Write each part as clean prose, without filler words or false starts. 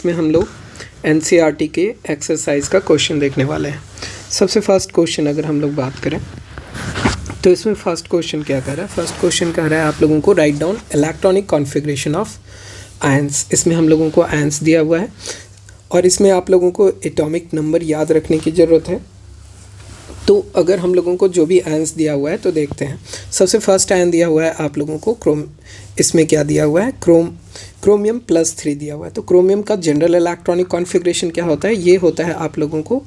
में हम लोग एनसीईआरटी के एक्सरसाइज का क्वेश्चन देखने वाले हैं। सबसे फर्स्ट क्वेश्चन अगर हम लोग बात करें तो इसमें फर्स्ट क्वेश्चन क्या कह रहा है? फर्स्ट क्वेश्चन कह रहा है आप लोगों को write down electronic configuration of ions. इसमें हम लोगों को आयंस दिया हुआ है और इसमें आप लोगों को एटॉमिक नंबर याद रखने की ज़रूरत है। तो अगर हम लोगों को जो भी आयंस दिया हुआ है तो देखते हैं। सबसे फर्स्ट आयन दिया हुआ है आप लोगों को इसमें क्या दिया हुआ है? क्रोमियम +3 दिया हुआ है। तो क्रोमियम का जनरल इलेक्ट्रॉनिक कॉन्फ़िगरेशन क्या होता है? ये होता है आप लोगों को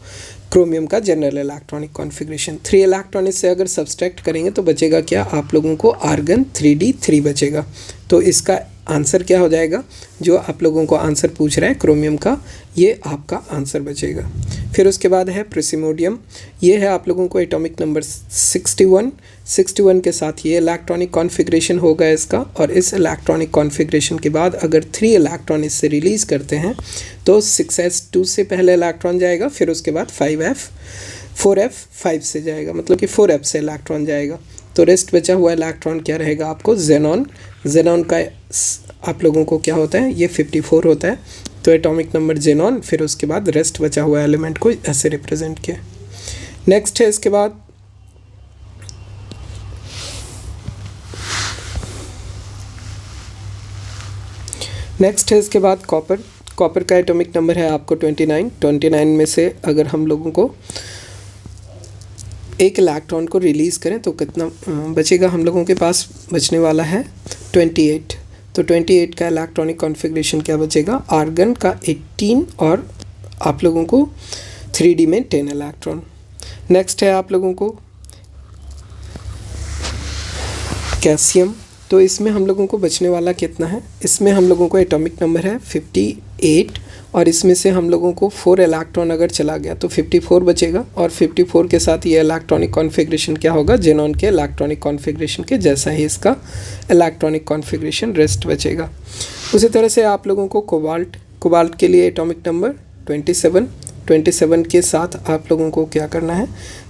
क्रोमियम का जनरल इलेक्ट्रॉनिक कॉन्फ़िगरेशन। 3 इलेक्ट्रॉन इससे अगर सब्सट्रैक्ट करेंगे तो बचेगा क्या? आप लोगों को आर्गन 3d3 बचेगा। तो इसका आंसर क्या हो जाएगा? जो आप लोगों को आंसर पूछ रहा है क्रोमियम का, ये आपका आंसर बचेगा। फिर उसके बाद है प्रिसिमोडियम। ये है आप लोगों को एटॉमिक नंबर 61 के साथ ये इलेक्ट्रॉनिक कॉन्फ़िगरेशन होगा इसका। और इस इलेक्ट्रॉनिक कॉन्फ़िगरेशन के बाद अगर 3 इलेक्ट्रॉन इससे रिलीज़ करते हैं तो 6s2 से पहले इलेक्ट्रॉन जाएगा, फिर उसके बाद 4f 5 से जाएगा, मतलब कि 4f से इलेक्ट्रॉन जाएगा। तो रेस्ट बचा हुआ इलेक्ट्रॉन क्या रहेगा आपको? जेनॉन का आप लोगों को क्या होता है? ये 54 होता है। तो एटॉमिक नंबर जेनॉन, फिर उसके बाद रेस्ट बचा हुआ एलिमेंट को ऐसे रिप्रेजेंट किया। नेक्स्ट है इसके बाद कॉपर का एटॉमिक नंबर है आपको 29 में से अगर हम लोगों को एक इलेक्ट्रॉन को रिलीज़ करें तो कितना बचेगा? हम लोगों के पास बचने वाला है 28। तो 28 का इलेक्ट्रॉनिक कॉन्फ़िगरेशन क्या बचेगा? आर्गन का 18 और आप लोगों को 3d में 10 इलेक्ट्रॉन। नेक्स्ट है आप लोगों को कैल्शियम। तो इसमें हम लोगों को बचने वाला कितना है? इसमें हम लोगों को एटॉमिक नंबर है 58 और इसमें से हम लोगों को 4 इलेक्ट्रॉन अगर चला गया तो 54 बचेगा। और 54 के साथ ये इलेक्ट्रॉनिक कॉन्फ़िगरेशन क्या होगा? जेनॉन के इलेक्ट्रॉनिक कॉन्फ़िगरेशन के जैसा ही इसका इलेक्ट्रॉनिक कॉन्फ़िगरेशन रेस्ट बचेगा। उसी तरह से आप लोगों को कोबाल्ट के लिए एटॉमिक नंबर 27 के साथ आप लोगों को क्या करना है?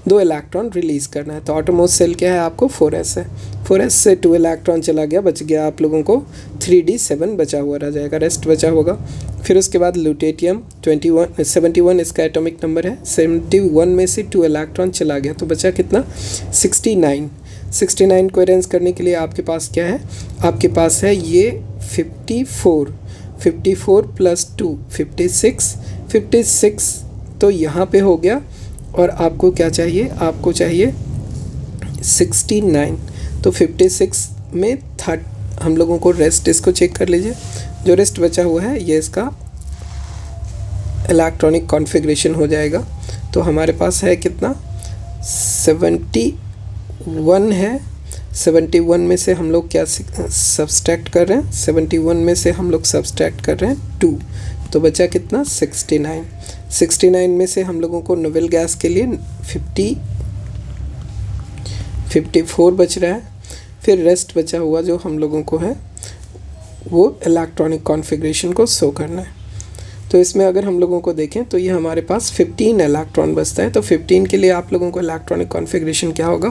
2 इलेक्ट्रॉन रिलीज़ करना है। तो ऑटोमोस्ट सेल क्या है आपको? 4s है। 4s से 2 इलेक्ट्रॉन चला गया, बच गया आप लोगों को 3d7 बचा हुआ रह जाएगा, रेस्ट बचा होगा। फिर उसके बाद ल्यूटेटियम 71 इसका एटॉमिक नंबर है। 71 में से 2 इलेक्ट्रॉन चला गया तो बचा कितना? 69 को अरेंज करने के लिए आपके पास क्या है? आपके पास है ये 54 प्लस 2 56 तो यहाँ पे हो गया। और आपको क्या चाहिए? आपको चाहिए 69। तो 56 में हम लोगों को रेस्ट, इसको चेक कर लीजिए। जो रेस्ट बचा हुआ है ये इसका इलेक्ट्रॉनिक कॉन्फ़िगरेशन हो जाएगा। तो हमारे पास है कितना? 71 है। 71 में से हम लोग क्या सब्सट्रैक्ट कर रहे हैं? 71 में से हम लोग सब्सट्रैक्ट कर रहे हैं 2, तो बचा कितना? 69 में से हम लोगों को नोबेल गैस के लिए 54 बच रहा है। फिर रेस्ट बचा हुआ जो हम लोगों को है वो इलेक्ट्रॉनिक कॉन्फ़िगरेशन को शो करना है। तो इसमें अगर हम लोगों को देखें तो ये हमारे पास 15 इलेक्ट्रॉन बचता है। तो 15 के लिए आप लोगों को इलेक्ट्रॉनिक कॉन्फ़िगरेशन क्या होगा?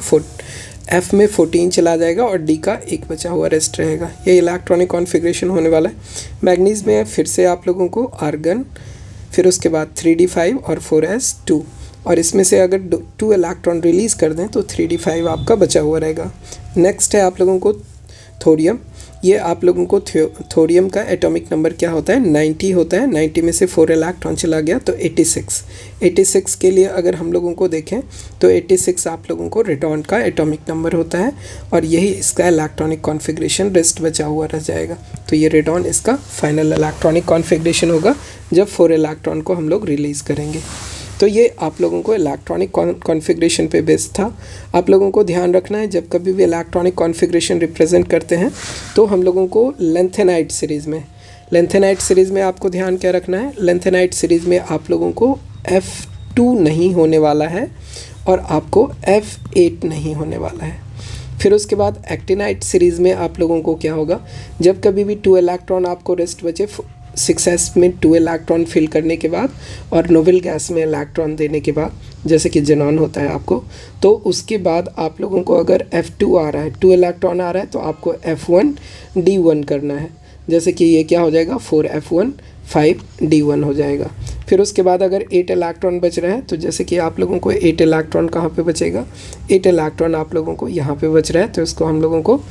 F में 14 चला जाएगा और D का 1 बचा हुआ रेस्ट रहेगा। ये इलेक्ट्रॉनिक कॉन्फ़िगरेशन होने वाला है। मैग्नीज में फिर से आप लोगों को आर्गन, फिर उसके बाद 3d5 और 4s2 और इसमें से अगर 2 इलेक्ट्रॉन रिलीज़ कर दें तो 3d5 आपका बचा हुआ रहेगा। नेक्स्ट है आप लोगों को थोरियम। ये आप लोगों को थोरियम का एटॉमिक नंबर क्या होता है? 90 होता है। 90 में से 4 इलेक्ट्रॉन चला गया तो 86 के लिए अगर हम लोगों को देखें तो 86 आप लोगों को रेडॉन का एटॉमिक नंबर होता है और यही इसका इलेक्ट्रॉनिक कॉन्फ़िगरेशन रेस्ट बचा हुआ रह जाएगा। तो ये रेडॉन इसका फाइनल इलेक्ट्रॉनिक कॉन्फ़िगरेशन होगा जब 4 इलेक्ट्रॉन को हम लोग रिलीज़ करेंगे। तो ये आप लोगों को इलेक्ट्रॉनिक कॉन्फ़िगरेशन पे बेस्ड था। आप लोगों को ध्यान रखना है जब कभी भी इलेक्ट्रॉनिक कॉन्फ़िगरेशन रिप्रेजेंट करते हैं तो हम लोगों को लेंथेनाइट सीरीज़ में आपको ध्यान क्या रखना है? लेंथेनाइट सीरीज़ में आप लोगों को F2 नहीं होने वाला है और आपको F8 नहीं होने वाला है। फिर उसके बाद एक्टिनाइट सीरीज़ में आप लोगों को क्या होगा? जब कभी भी 2 इलेक्ट्रॉन आपको रेस्ट बचे 6s में 2 इलेक्ट्रॉन फिल करने के बाद और नोबेल गैस में इलेक्ट्रॉन देने के बाद, जैसे कि जेनॉन होता है आपको, तो उसके बाद आप लोगों को अगर F2 आ रहा है, 2 इलेक्ट्रॉन आ रहा है तो आपको F1 D1 करना है। जैसे कि ये क्या हो जाएगा? 4f1 5d1 हो जाएगा। फिर उसके बाद अगर 8 इलेक्ट्रॉन बच रहा है तो जैसे कि आप लोगों को 8 इलेक्ट्रॉन कहाँ पे बचेगा, 8 इलेक्ट्रॉन आप लोगों को यहाँ पे बच रहा है, तो इसको हम लोगों को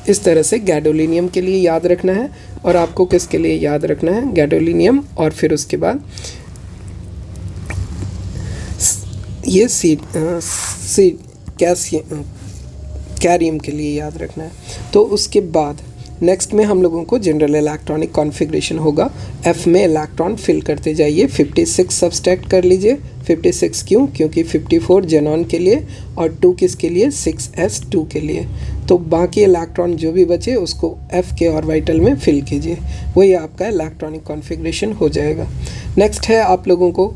इस तरह से गैडोलिनियम के लिए याद रखना है। और आपको किसके लिए याद रखना है, गैडोलिनियम, और फिर उसके बाद ये कैरियम के लिए याद रखना है। तो उसके बाद नेक्स्ट में हम लोगों को जनरल इलेक्ट्रॉनिक कॉन्फ़िगरेशन होगा। F में इलेक्ट्रॉन फिल करते जाइए, 56 सब्सट्रैक्ट कर लीजिए। 56 क्यों, क्योंकि 54 जेनॉन के लिए और 2 किसके लिए, 6s2 के लिए। तो बाकी इलेक्ट्रॉन जो भी बचे उसको F के ऑर्बिटल में फिल कीजिए, वही आपका इलेक्ट्रॉनिक कॉन्फ़िगरेशन हो जाएगा। नेक्स्ट है आप लोगों को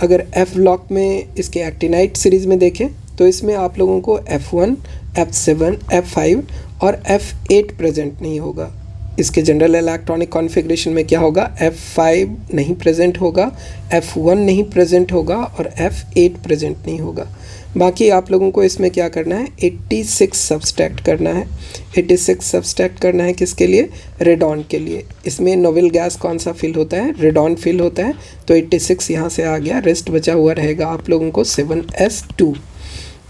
अगर F ब्लॉक में इसके एक्टिनाइट सीरीज़ में देखें तो इसमें आप लोगों को F1, F7, F5 और F8 प्रेजेंट नहीं होगा। इसके जनरल इलेक्ट्रॉनिक कॉन्फ़िगरेशन में क्या होगा, F5 नहीं प्रेजेंट होगा, F1 नहीं प्रेजेंट होगा और F8 प्रेजेंट नहीं होगा। बाकी आप लोगों को इसमें क्या करना है, 86 सब्सट्रैक्ट करना है। 86 सब्सट्रैक्ट करना है किसके लिए, रेडॉन के लिए। इसमें नोबेल गैस कौन सा फिल होता है, रेडॉन फिल होता है। तो 86 यहाँ से आ गया, रेस्ट बचा हुआ रहेगा आप लोगों को 7s2।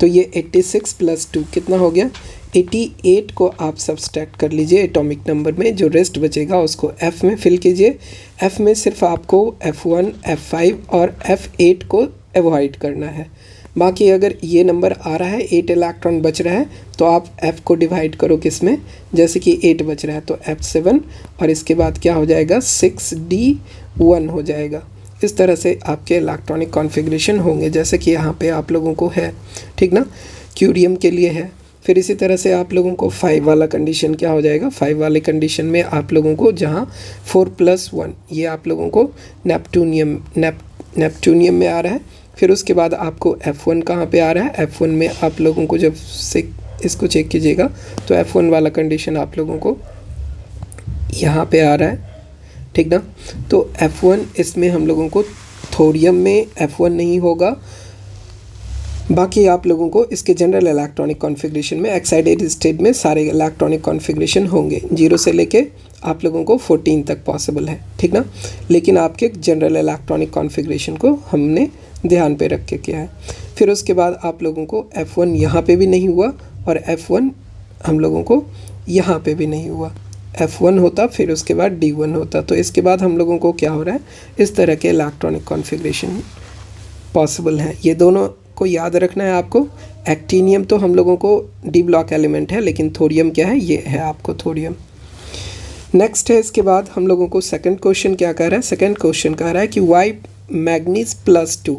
तो ये 86 + 2 कितना हो गया, 88 को आप सब्सट्रैक्ट कर लीजिए एटॉमिक नंबर में। जो रेस्ट बचेगा उसको F में फिल कीजिए। F में सिर्फ आपको F1, F5 और F8 को अवॉइड करना है। बाकी अगर ये नंबर आ रहा है, 8 इलेक्ट्रॉन बच रहा है, तो आप F को डिवाइड करो किस में, जैसे कि 8 बच रहा है तो F7 और इसके बाद क्या हो जाएगा, 6d1 हो जाएगा। इस तरह से आपके इलेक्ट्रॉनिक कॉन्फ़िगरेशन होंगे जैसे कि यहाँ पे आप लोगों को है, ठीक ना, क्यूरियम के लिए है। फिर इसी तरह से आप लोगों को 5 वाला कंडीशन क्या हो जाएगा, 5 वाले कंडीशन में आप लोगों को जहाँ 4+1 ये आप लोगों को नेपट्यूनियम में आ रहा है। फिर उसके बाद आपको F1 कहाँ पे आ रहा है, F1 में आप लोगों को जब से इसको चेक कीजिएगा तो F1 वाला कंडीशन आप लोगों को यहाँ पे आ रहा है, ठीक ना। तो F1 इसमें हम लोगों को थोरियम में F1 नहीं होगा। बाकी आप लोगों को इसके जनरल इलेक्ट्रॉनिक कॉन्फ़िगरेशन में एक्साइटेड स्टेट में सारे इलेक्ट्रॉनिक कॉन्फ़िगरेशन होंगे, 0 से लेके आप लोगों को 14 तक पॉसिबल है, ठीक ना। लेकिन आपके जनरल इलेक्ट्रॉनिक कॉन्फ़िगरेशन को हमने ध्यान पे रख के किया है। फिर उसके बाद आप लोगों को F1 यहाँ पे भी नहीं हुआ और F1 हम लोगों को यहाँ पे भी नहीं हुआ। F1 होता फिर उसके बाद D1 होता। तो इसके बाद हम लोगों को क्या हो रहा है, इस तरह के इलेक्ट्रॉनिक कॉन्फ़िगरेशन पॉसिबल हैं। ये दोनों को याद रखना है आपको। एक्टिनियम तो हम लोगों को D ब्लॉक एलिमेंट है, लेकिन थोरियम क्या है, ये है आपको थोरियम। नेक्स्ट है इसके बाद हम लोगों को सेकंड क्वेश्चन क्या कह रहा है, सेकंड क्वेश्चन कह रहा है कि वाई मैग्नीज +2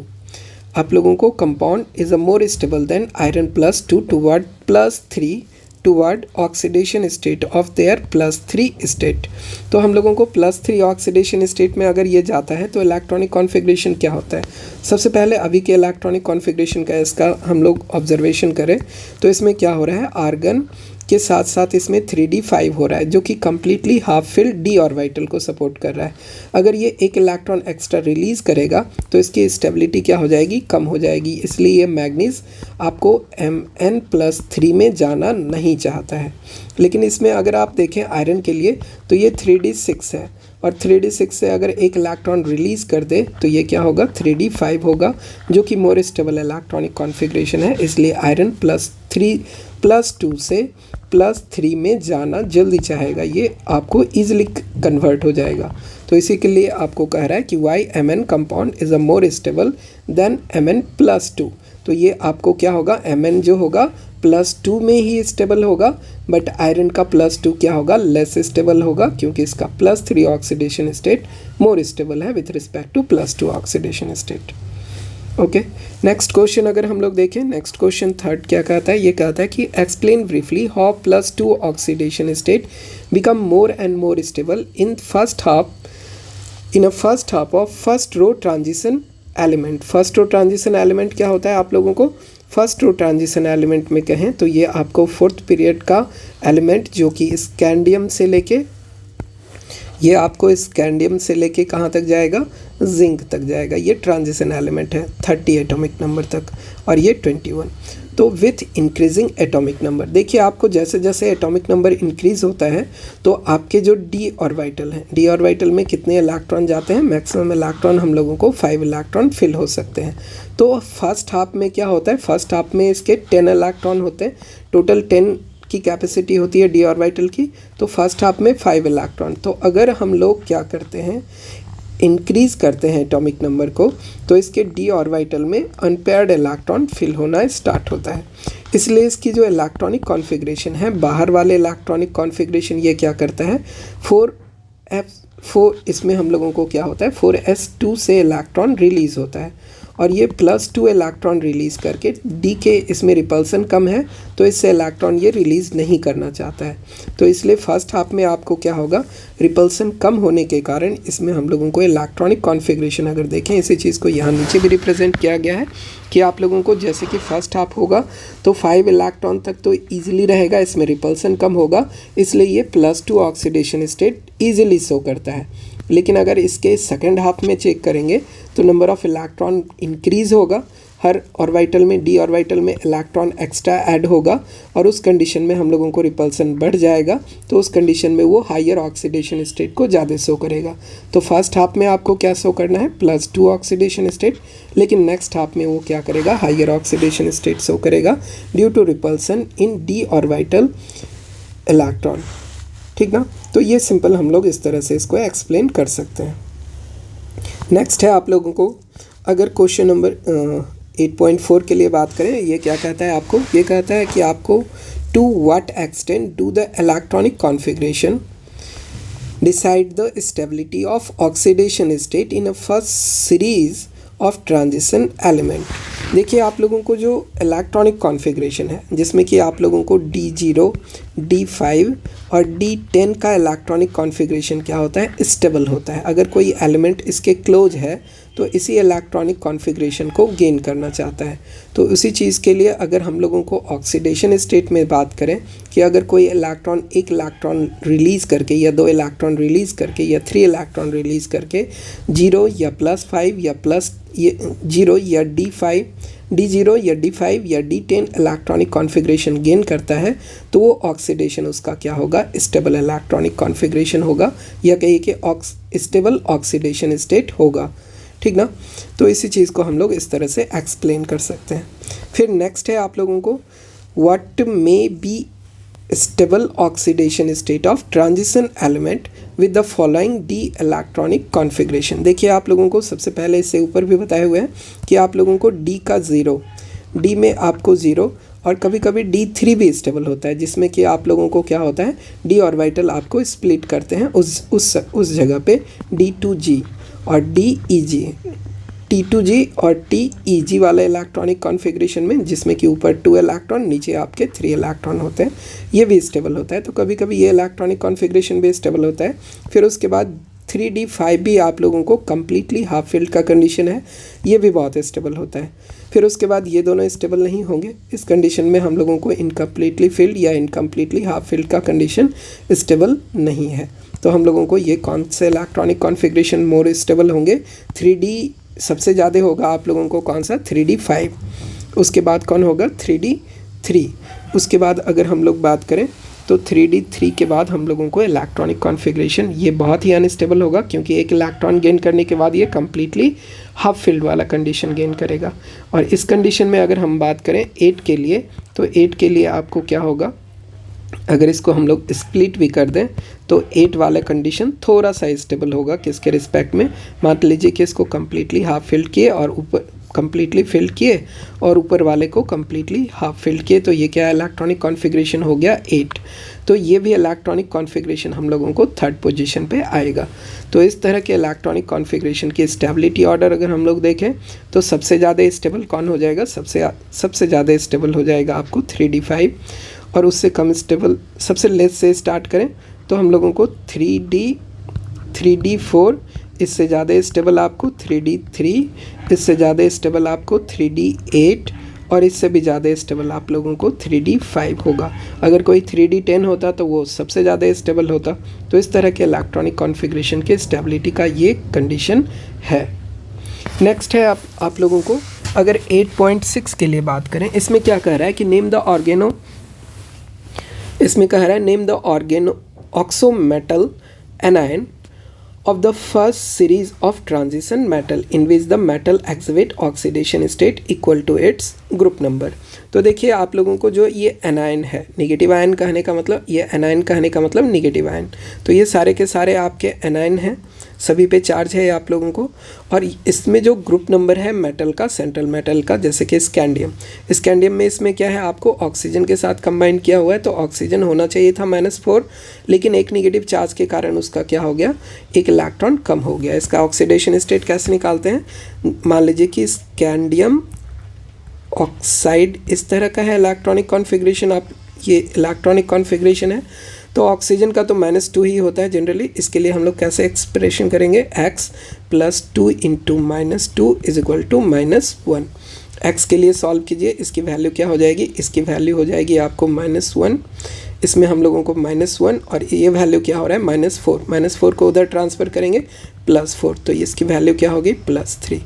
आप लोगों को compound is a more stable then iron +2 toward +3 toward oxidation state of their +3 state. तो हम लोगों को +3 ऑक्सीडेशन स्टेट में अगर ये जाता है तो इलेक्ट्रॉनिक कॉन्फ़िगरेशन क्या होता है। सबसे पहले अभी के इलेक्ट्रॉनिक कॉन्फ़िगरेशन का इसका हम लोग ऑब्जर्वेशन करें तो इसमें क्या हो रहा है, आर्गन के साथ साथ इसमें 3d5 हो रहा है जो कि completely half filled d orbital को सपोर्ट कर रहा है। अगर ये एक इलेक्ट्रॉन एक्स्ट्रा रिलीज़ करेगा तो इसकी स्टेबिलिटी क्या हो जाएगी, कम हो जाएगी। इसलिए ये मैग्नीज आपको Mn+3 में जाना नहीं चाहता है। लेकिन इसमें अगर आप देखें आयरन के लिए तो ये 3d6 है और 3d6 से अगर एक इलेक्ट्रॉन रिलीज़ कर दे तो ये क्या होगा, 3d5 होगा जो कि मोर स्टेबल इलेक्ट्रॉनिक कॉन्फ़िगरेशन है। इसलिए आयरन +2 से +3 में जाना जल्दी चाहेगा, ये आपको ईजिली कन्वर्ट हो जाएगा। तो इसी के लिए आपको कह रहा है कि why Mn compound is a more stable than Mn+2। तो ये आपको क्या होगा, Mn जो होगा +2 में ही स्टेबल होगा, बट आयरन का +2 क्या होगा, लेस स्टेबल होगा, क्योंकि इसका +3 ऑक्सीडेशन स्टेट मोर स्टेबल है with respect to +2 oxidation state. Okay, next question अगर हम लोग देखें, नेक्स्ट क्वेश्चन थर्ड क्या कहता है, ये कहता है कि explain briefly how +2 oxidation state become more and more stable in first half of first row transition element. First row transition element क्या होता है, आप लोगों को फर्स्ट रो ट्रांजिशन एलिमेंट में कहें तो ये आपको 4th पीरियड का एलिमेंट जो कि स्कैंडियम से लेके ये आपको स्कैंडियम से लेके कहाँ तक जाएगा, जिंक तक जाएगा। ये ट्रांजिशन एलिमेंट है 30 एटॉमिक नंबर तक, और ये 21। तो विथ इंक्रीजिंग एटॉमिक नंबर, देखिए आपको जैसे जैसे एटॉमिक नंबर इंक्रीज होता है तो आपके जो डी ऑर्बिटल हैं, डी ऑर्बिटल में कितने इलेक्ट्रॉन जाते हैं, मैक्सिमम इलेक्ट्रॉन हम लोगों को 5 इलेक्ट्रॉन फिल हो सकते हैं। तो फर्स्ट हाफ में क्या होता है, फर्स्ट हाफ में इसके 10 इलेक्ट्रॉन होते हैं, टोटल 10 की कैपेसिटी होती है डी ऑर्बिटल की, तो फर्स्ट हाफ में 5 इलेक्ट्रॉन। तो अगर हम लोग क्या करते हैं, इंक्रीज़ करते हैं एटॉमिक नंबर को, तो इसके डी ऑर्बिटल में अनपेयर्ड इलेक्ट्रॉन फिल होना स्टार्ट होता है। इसलिए इसकी जो इलेक्ट्रॉनिक कॉन्फ़िगरेशन है, बाहर वाले इलेक्ट्रॉनिक कॉन्फ़िगरेशन ये क्या करता है, 4 इसमें हम लोगों को क्या होता है, 4s2 से इलेक्ट्रॉन रिलीज़ होता है, और ये +2 इलेक्ट्रॉन रिलीज़ करके, डी के इसमें रिपल्सन कम है तो इससे इलेक्ट्रॉन ये रिलीज़ नहीं करना चाहता है। तो इसलिए फर्स्ट हाफ में आपको क्या होगा, रिपल्सन कम होने के कारण इसमें हम लोगों को इलेक्ट्रॉनिक कॉन्फ़िगरेशन अगर देखें, इसी चीज़ को यहाँ नीचे भी रिप्रेजेंट किया गया है कि आप लोगों को जैसे कि फर्स्ट हाफ होगा तो 5 इलेक्ट्रॉन तक तो ईजिली रहेगा, इसमें रिपल्सन कम होगा, इसलिए ये +2 ऑक्सीडेशन स्टेट ईजिली शो करता है। लेकिन अगर इसके सेकेंड हाफ में चेक करेंगे तो नंबर ऑफ़ इलेक्ट्रॉन इंक्रीज़ होगा, हर ऑर्बिटल में, डी ऑर्बिटल में इलेक्ट्रॉन एक्स्ट्रा ऐड होगा, और उस कंडीशन में हम लोगों को रिपल्सन बढ़ जाएगा, तो उस कंडीशन में वो हायर ऑक्सीडेशन स्टेट को ज़्यादा शो करेगा। तो फर्स्ट हाफ में आपको क्या शो करना है, +2 ऑक्सीडेशन स्टेट, लेकिन नेक्स्ट हाफ में वो क्या करेगा, हायर ऑक्सीडेशन स्टेट शो करेगा due to repulsion in d orbital electron. ठीक ना, तो ये सिंपल हम लोग इस तरह से इसको एक्सप्लेन कर सकते हैं। नेक्स्ट है आप लोगों को, अगर क्वेश्चन नंबर 8.4 के लिए बात करें, ये क्या कहता है आपको, ये कहता है कि आपको to what extent do the electronic configuration decide the stability of oxidation state in a first series of transition element. देखिए आप लोगों को जो इलेक्ट्रॉनिक कॉन्फ़िगरेशन है, जिसमें कि आप लोगों को D0, D5 और D10 का इलेक्ट्रॉनिक कॉन्फ़िगरेशन क्या होता है, स्टेबल होता है। अगर कोई एलिमेंट इसके क्लोज है तो इसी इलेक्ट्रॉनिक कॉन्फ़िगरेशन को गेन करना चाहता है। तो उसी चीज़ के लिए अगर हम लोगों को ऑक्सीडेशन स्टेट में बात करें कि अगर कोई इलेक्ट्रॉन, एक इलेक्ट्रॉन रिलीज़ करके या 2 इलेक्ट्रॉन रिलीज़ करके या 3 इलेक्ट्रॉन रिलीज़ करके 0 या +5 या +0 या D0 या D5 या D10 इलेक्ट्रॉनिक कॉन्फ़िगरेशन गेन करता है, तो वो ऑक्सीडेशन उसका क्या होगा, स्टेबल इलेक्ट्रॉनिक कॉन्फ़िगरेशन होगा, या कहिए कि स्टेबल ऑक्सीडेशन स्टेट होगा। ठीक ना, तो इसी चीज़ को हम लोग इस तरह से एक्सप्लेन कर सकते हैं। फिर नेक्स्ट है आप लोगों को, what may be stable oxidation state of transition element with the following D electronic configuration. देखिए आप लोगों को सबसे पहले इससे ऊपर भी बताए हुए हैं कि आप लोगों को डी का 0, डी में आपको 0, और कभी कभी D3 भी स्टेबल होता है, जिसमें कि आप लोगों को क्या होता है, डी ऑर्बिटल आपको स्प्लिट करते हैं उस जगह पे D2G और DEG, T2G और TEG वाले इलेक्ट्रॉनिक कॉन्फ़िगरेशन में, जिसमें कि ऊपर 2 इलेक्ट्रॉन, नीचे आपके 3 इलेक्ट्रॉन होते हैं, ये भी स्टेबल होता है। तो कभी कभी ये इलेक्ट्रॉनिक कॉन्फ़िगरेशन भी स्टेबल होता है। फिर उसके बाद 3D5 भी आप लोगों को कम्प्लीटली हाफ फिल्ड का कंडीशन है, ये भी बहुत स्टेबल होता है। फिर उसके बाद ये दोनों स्टेबल नहीं होंगे, इस कंडीशन में हम लोगों को इनकम्प्लीटली फिल्ड या इनकम्प्लीटली हाफ फिल्ड का कंडीशन स्टेबल नहीं है। तो हम लोगों को ये कौन से इलेक्ट्रॉनिक कॉन्फ़िगरेशन मोर स्टेबल होंगे, 3D सबसे ज़्यादा होगा आप लोगों को कौन सा, 3D5, उसके बाद कौन होगा, 3D3, उसके बाद अगर हम लोग बात करें तो 3D3 के बाद हम लोगों को इलेक्ट्रॉनिक कॉन्फ़िगरेशन ये बहुत ही अनस्टेबल होगा, क्योंकि एक इलेक्ट्रॉन गेन करने के बाद ये कम्प्लीटली हाफ फील्ड वाला कंडीशन गेन करेगा। और इस कंडीशन में अगर हम बात करें 8 के लिए, तो 8 के लिए आपको क्या होगा, अगर इसको हम लोग स्प्लिट भी कर दें तो 8 वाला कंडीशन थोड़ा सा स्टेबल होगा, किसके रिस्पेक्ट में, मान लीजिए कि इसको कम्प्लीटली हाफ फिल्ड किए और ऊपर कम्प्लीटली फिल्ड किए और ऊपर वाले को कम्प्लीटली हाफ फिल्ड किए, तो ये क्या इलेक्ट्रॉनिक कॉन्फ़िगरेशन हो गया 8। तो ये भी इलेक्ट्रॉनिक कॉन्फ़िगरेशन हम लोगों को 3rd पोजीशन पे आएगा। तो इस तरह के इलेक्ट्रॉनिक कॉन्फ़िगरेशन की स्टेबिलिटी ऑर्डर अगर हम लोग देखें तो सबसे ज़्यादा स्टेबल कौन हो जाएगा, सबसे ज़्यादा स्टेबल हो जाएगा आपको 3D5, और उससे कम स्टेबल, सबसे लेस से स्टार्ट करें तो हम लोगों को 3D4, इससे ज़्यादा स्टेबल आपको 3D3, इससे ज़्यादा स्टेबल आपको 3D8, और इससे भी ज़्यादा स्टेबल आप लोगों को 3D5 होगा। अगर कोई 3D10 होता तो वो सबसे ज़्यादा स्टेबल होता। तो इस तरह के इलेक्ट्रॉनिक कॉन्फ़िगरेशन के स्टेबिलिटी का ये कंडीशन है। नेक्स्ट है आप लोगों को अगर 8.6 के लिए बात करें, इसमें क्या कह रहा है कि नेम द ऑर्गेनो, इसमें कह रहा है name the organo oxometal anion of the first series of transition metal in which the metal exhibit oxidation state equal to its group number। तो देखिए आप लोगों को जो ये एनायन है, नेगेटिव आयन कहने का मतलब, ये एनायन कहने का मतलब नेगेटिव आयन, तो ये सारे के सारे आपके एनायन हैं, सभी पे चार्ज है आप लोगों को। और इसमें जो ग्रुप नंबर है मेटल का, सेंट्रल मेटल का, जैसे कि स्कैंडियम, स्कैंडियम में इसमें क्या है आपको ऑक्सीजन के साथ कंबाइन किया हुआ है, तो ऑक्सीजन होना चाहिए था -4, लेकिन एक नेगेटिव चार्ज के कारण उसका क्या हो गया, एक इलेक्ट्रॉन कम हो गया। इसका ऑक्सीडेशन स्टेट कैसे निकालते हैं, मान लीजिए कि स्कैंडियम ऑक्साइड इस तरह का है इलेक्ट्रॉनिक कॉन्फ़िगरेशन, आप ये इलेक्ट्रॉनिक कॉन्फ़िगरेशन है, तो ऑक्सीजन का तो -2 ही होता है जनरली। इसके लिए हम लोग कैसे एक्सप्रेशन करेंगे, x + 2 × -2 = -1। x के लिए सॉल्व कीजिए, इसकी वैल्यू क्या हो जाएगी, इसकी वैल्यू हो जाएगी आपको -1, इसमें हम लोगों को -1 और ये वैल्यू क्या हो रहा है -4, -4 को उधर ट्रांसफ़र करेंगे +4, तो इसकी वैल्यू क्या होगी +3।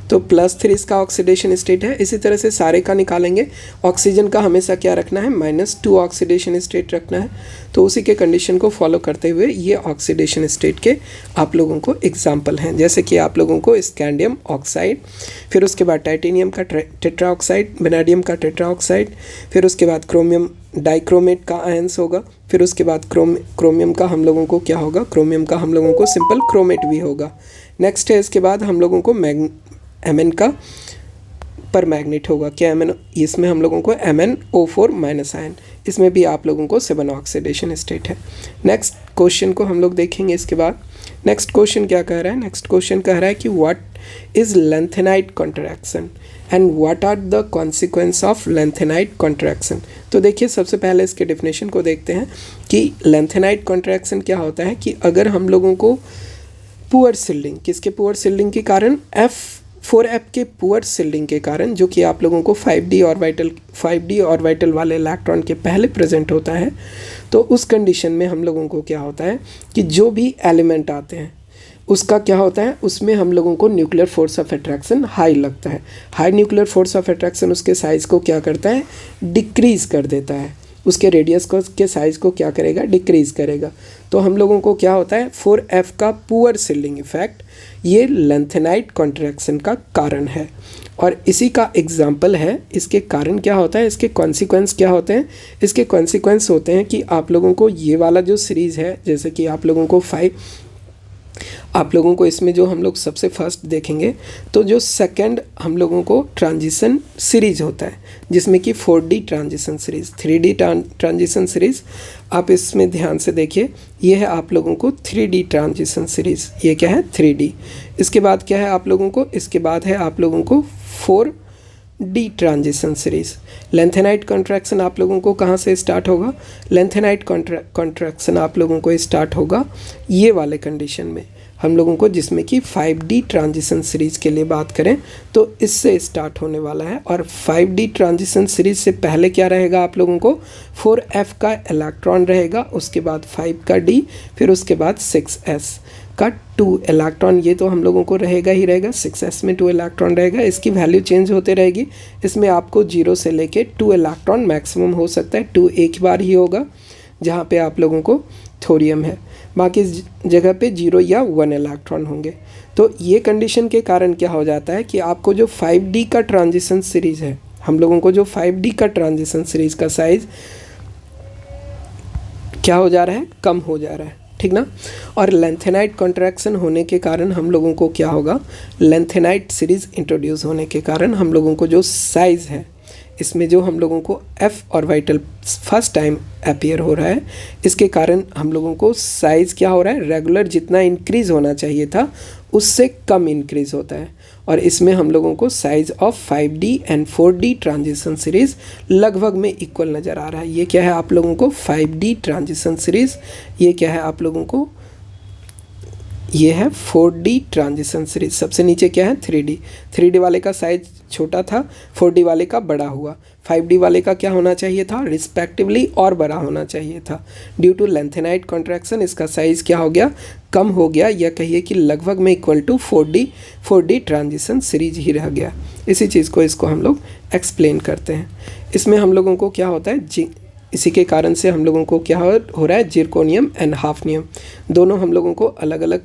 तो +3 इसका ऑक्सीडेशन स्टेट है। इसी तरह से सारे का निकालेंगे, ऑक्सीजन का हमेशा क्या रखना है, -2 ऑक्सीडेशन स्टेट रखना है। तो उसी के कंडीशन को फॉलो करते हुए ये ऑक्सीडेशन स्टेट के आप लोगों को एग्जांपल हैं, जैसे कि आप लोगों को स्कैंडियम ऑक्साइड, फिर उसके बाद टाइटेनियम का टेट्रा ऑक्साइड, वेनेडियम का टेट्रा ऑक्साइड, फिर उसके बाद क्रोमियम डाइक्रोमेट का आयंस होगा, फिर उसके बाद क्रोमियम का हम लोगों को क्या होगा, क्रोमियम का हम लोगों को सिंपल क्रोमेट भी होगा। नेक्स्ट है इसके बाद हम लोगों को Mn का पर मैग्नेट होगा, क्या Mn, इसमें हम लोगों को MnO4- आयन, इसमें भी आप लोगों को 7 ऑक्सीडेशन स्टेट है। नेक्स्ट क्वेश्चन को हम लोग देखेंगे इसके बाद। नेक्स्ट क्वेश्चन क्या कह रहा है, नेक्स्ट क्वेश्चन कह रहा है कि what is lanthanide contraction and what are the consequence of lanthanide contraction. तो देखिए सबसे पहले इसके डेफिनेशन को देखते हैं कि लेंथेनाइट कॉन्ट्रैक्शन क्या होता है, कि अगर हम लोगों को पुअर शिल्डिंग, किसके पुअर शिल्डिंग के कारण, F4F के पुअर शिल्डिंग के कारण, जो कि आप लोगों को 5d ऑर्बिटल वाले इलेक्ट्रॉन के पहले प्रेजेंट होता है, तो उस कंडीशन में हम लोगों को क्या होता है कि जो भी एलिमेंट आते हैं उसका क्या होता है, उसमें हम लोगों को nuclear force of attraction high लगता है। High nuclear force of attraction उसके साइज़ को क्या करता है, डिक्रीज़ कर देता है, उसके रेडियस को के साइज़ को क्या करेगा, डिक्रीज़ करेगा। तो हम लोगों को क्या होता है, 4F का पुअर शिल्डिंग इफेक्ट ये लेंथेनाइट कॉन्ट्रैक्शन का कारण है। और इसी का एग्जाम्पल है, इसके कारण क्या होता है, इसके कॉन्सिक्वेंस क्या होते हैं, इसके कॉन्सिक्वेंस होते हैं कि आप लोगों को ये वाला जो सीरीज़ है, जैसे कि आप लोगों को आप लोगों को इसमें जो हम लोग सबसे फर्स्ट देखेंगे, तो जो सेकंड हम लोगों को ट्रांजिशन सीरीज होता है, जिसमें कि 4D transition series, 3D transition series, आप इसमें ध्यान से देखिए, ये है आप लोगों को 3D ट्रांजिशन सीरीज़, ये क्या है 3D। इसके बाद क्या है आप लोगों को, इसके बाद है आप लोगों को 4D transition series. Lanthanide contraction आप लोगों को कहाँ से स्टार्ट होगा, लेंथेनाइट कॉन्ट्रैक्शन आप लोगों को स्टार्ट होगा ये वाले कंडीशन में हम लोगों को, जिसमें कि 5D ट्रांजिशन सीरीज़ के लिए बात करें तो इससे स्टार्ट होने वाला है। और 5D ट्रांजिशन सीरीज़ से पहले क्या रहेगा आप लोगों को, 4F का इलेक्ट्रॉन रहेगा, उसके बाद 5 का D, फिर उसके बाद 6S का 2 इलेक्ट्रॉन, ये तो हम लोगों को रहेगा ही रहेगा, 6S में 2 इलेक्ट्रॉन रहेगा, इसकी वैल्यू चेंज होते रहेगी। इसमें आपको 0 से लेके 2 इलेक्ट्रॉन मैक्सिमम हो सकता है, 2 एक बार ही होगा जहाँ पे आप लोगों को थोरियम है, बाकी जगह पे 0 या 1 इलेक्ट्रॉन होंगे। तो ये कंडीशन के कारण क्या हो जाता है कि आपको जो 5D का ट्रांजिशन सीरीज़ है, हम लोगों को जो 5D का ट्रांजिशन सीरीज़ का साइज़ क्या हो जा रहा है, कम हो जा रहा है, ठीक ना। और लेंथेनाइट कॉन्ट्रैक्शन होने के कारण हम लोगों को क्या होगा, लेंथेनाइट सीरीज़ इंट्रोड्यूस होने के कारण हम लोगों को जो साइज़ है, इसमें जो हम लोगों को F orbital first time appear हो रहा है, इसके कारण हम लोगों को साइज़ क्या हो रहा है, रेगुलर जितना इंक्रीज़ होना चाहिए था उससे कम इंक्रीज़ होता है। और इसमें हम लोगों को size of 5D and 4D transition series लगभग में इक्वल नज़र आ रहा है। ये क्या है आप लोगों को 5D ट्रांजिशन सीरीज़, ये क्या है आप लोगों को ये है 4D ट्रांजिशन सीरीज। सबसे नीचे क्या है 3D। 3D वाले का साइज छोटा था, 4D वाले का बड़ा हुआ, 5D वाले का क्या होना चाहिए था रिस्पेक्टिवली और बड़ा होना चाहिए था। ड्यू टू लेंथेनाइट कॉन्ट्रैक्शन इसका साइज़ क्या हो गया, कम हो गया, या कहिए कि लगभग में equal to 4D transition series ही रह गया। इसी चीज़ को इसको हम लोग एक्सप्लेन करते हैं। इसमें हम लोगों को क्या होता है, इसी के कारण से हम लोगों को क्या हो रहा है, जिरकोनियम एंड हाफनियम दोनों हम लोगों को अलग अलग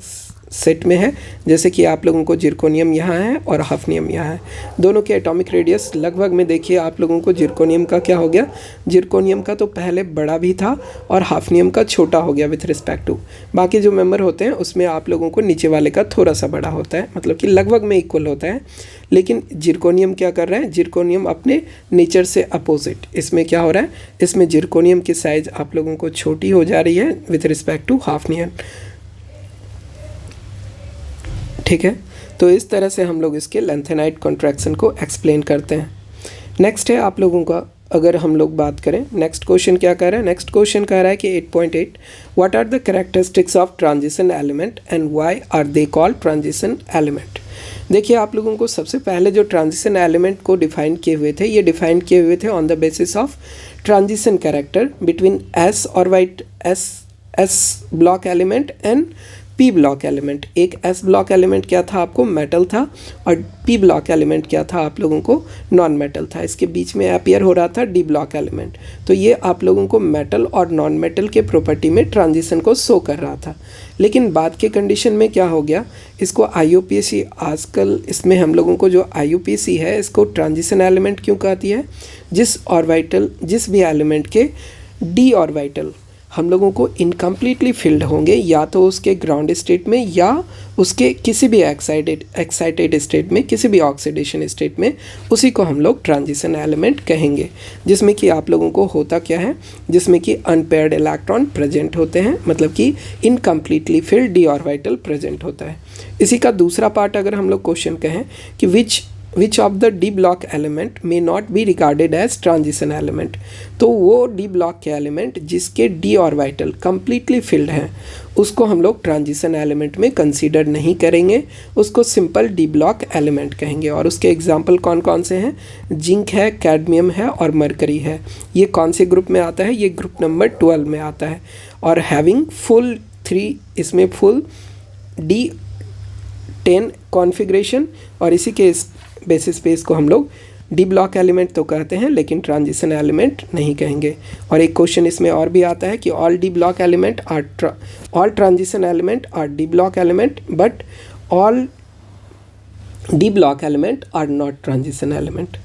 सेट में है। जैसे कि आप लोगों को जिरकोनियम यहाँ है और हाफनियम यहाँ है। दोनों के एटॉमिक रेडियस लगभग में देखिए आप लोगों को जिरकोनियम का क्या हो गया, जिरकोनियम का तो पहले बड़ा भी था और हाफनियम का छोटा हो गया विथ रिस्पेक्ट टू। बाकी जो मेंबर होते हैं उसमें आप लोगों को नीचे वाले का थोड़ा सा बड़ा होता है, मतलब कि लगभग में इक्वल होता है। लेकिन जिरकोनियम क्या कर रहा है, जिरकोनियम अपने नेचर से अपोजिट, इसमें क्या हो रहा है, इसमें जिरकोनियम की साइज़ आप लोगों को छोटी हो जा रही है विथ रिस्पेक्ट टू हाफनियम। ठीक है, तो इस तरह से हम लोग इसके लेंथेनाइट कॉन्ट्रैक्शन को एक्सप्लेन करते हैं। नेक्स्ट है आप लोगों का, अगर हम लोग बात करें नेक्स्ट क्वेश्चन क्या कह रहा है, नेक्स्ट क्वेश्चन कह रहा है कि 8.8 what are the characteristics of transition element and why are they called transition element. देखिए आप लोगों को सबसे पहले जो ट्रांजिशन एलिमेंट को डिफाइन किए हुए थे, ये डिफाइन किए हुए थे on the basis of transition character between s और वाइट s block element and p block element. एक एस ब्लॉक एलिमेंट क्या था आपको, मेटल था, और पी ब्लॉक एलिमेंट क्या था आप लोगों को, नॉन मेटल था। इसके बीच में अपीयर हो रहा था डी ब्लॉक एलिमेंट। तो ये आप लोगों को मेटल और नॉन मेटल के प्रॉपर्टी में ट्रांजिशन को शो कर रहा था। लेकिन बाद के कंडीशन में क्या हो गया, इसको IUPAC आजकल इसमें हम लोगों को जो IUPAC है इसको ट्रांजिशन एलिमेंट क्यों कहती है, जिस भी एलिमेंट के डी ऑर्बिटल हम लोगों को इनकम्प्लीटली फिल्ड होंगे, या तो उसके ग्राउंड स्टेट में या उसके किसी भी एक्साइटेड स्टेट में, किसी भी ऑक्सीडेशन स्टेट में, उसी को हम लोग ट्रांजिशन एलिमेंट कहेंगे। जिसमें कि आप लोगों को होता क्या है, जिसमें कि अनपेयर्ड इलेक्ट्रॉन प्रेजेंट होते हैं, मतलब कि incompletely field D orbital present होता है। इसी का दूसरा पार्ट अगर हम लोग क्वेश्चन कहें कि which of the d block element may not be regarded as transition element, तो वो डी ब्लॉक के एलिमेंट जिसके डी ऑर्बिटल कंप्लीटली फिल्ड हैं उसको हम लोग ट्रांजिशन एलिमेंट में कंसीडर नहीं करेंगे, उसको सिंपल डी ब्लॉक एलिमेंट कहेंगे। और उसके एग्जाम्पल कौन कौन से हैं, जिंक है, कैडमियम है और मरकरी है। ये कौन से ग्रुप में आता है, ये ग्रुप नंबर 12 में आता है। और हैविंग फुल 3, इसमें फुल D10 कॉन्फ़िगरेशन, और इसी के बेसिस पे इसको हम लोग डी ब्लॉक एलिमेंट तो कहते हैं लेकिन ट्रांजिशन एलिमेंट नहीं कहेंगे। और एक क्वेश्चन इसमें और भी आता है कि all transition element are d block element but all d block element are not transition element.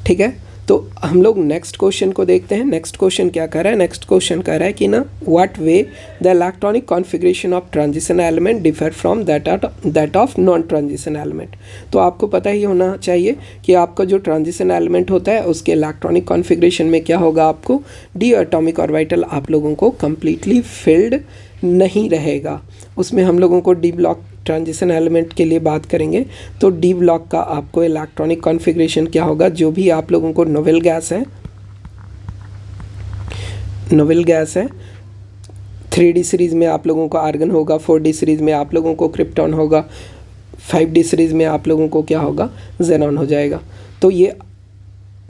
ठीक है, तो हम लोग नेक्स्ट क्वेश्चन को देखते हैं। नेक्स्ट क्वेश्चन क्या कह रहा है, नेक्स्ट क्वेश्चन कह रहा है कि ना what way the electronic configuration of transition element differ from that of non transition element. तो आपको पता ही होना चाहिए कि आपका जो ट्रांजिशन एलिमेंट होता है उसके इलेक्ट्रॉनिक कॉन्फ़िगरेशन में क्या होगा, आपको डी एटॉमिक ऑर्बिटल आप लोगों को कम्प्लीटली फिल्ड नहीं रहेगा। उसमें हम लोगों को डी ब्लॉक ट्रांजिशन एलिमेंट के लिए बात करेंगे तो डी ब्लॉक का आपको इलेक्ट्रॉनिक कॉन्फ़िगरेशन क्या होगा, जो भी आप लोगों को नोबेल गैस है 3D सीरीज़ में आप लोगों को आर्गन होगा, 4D सीरीज़ में आप लोगों को क्रिप्टॉन होगा, 5D सीरीज़ में आप लोगों को क्या होगा, ज़ेनॉन हो जाएगा। तो ये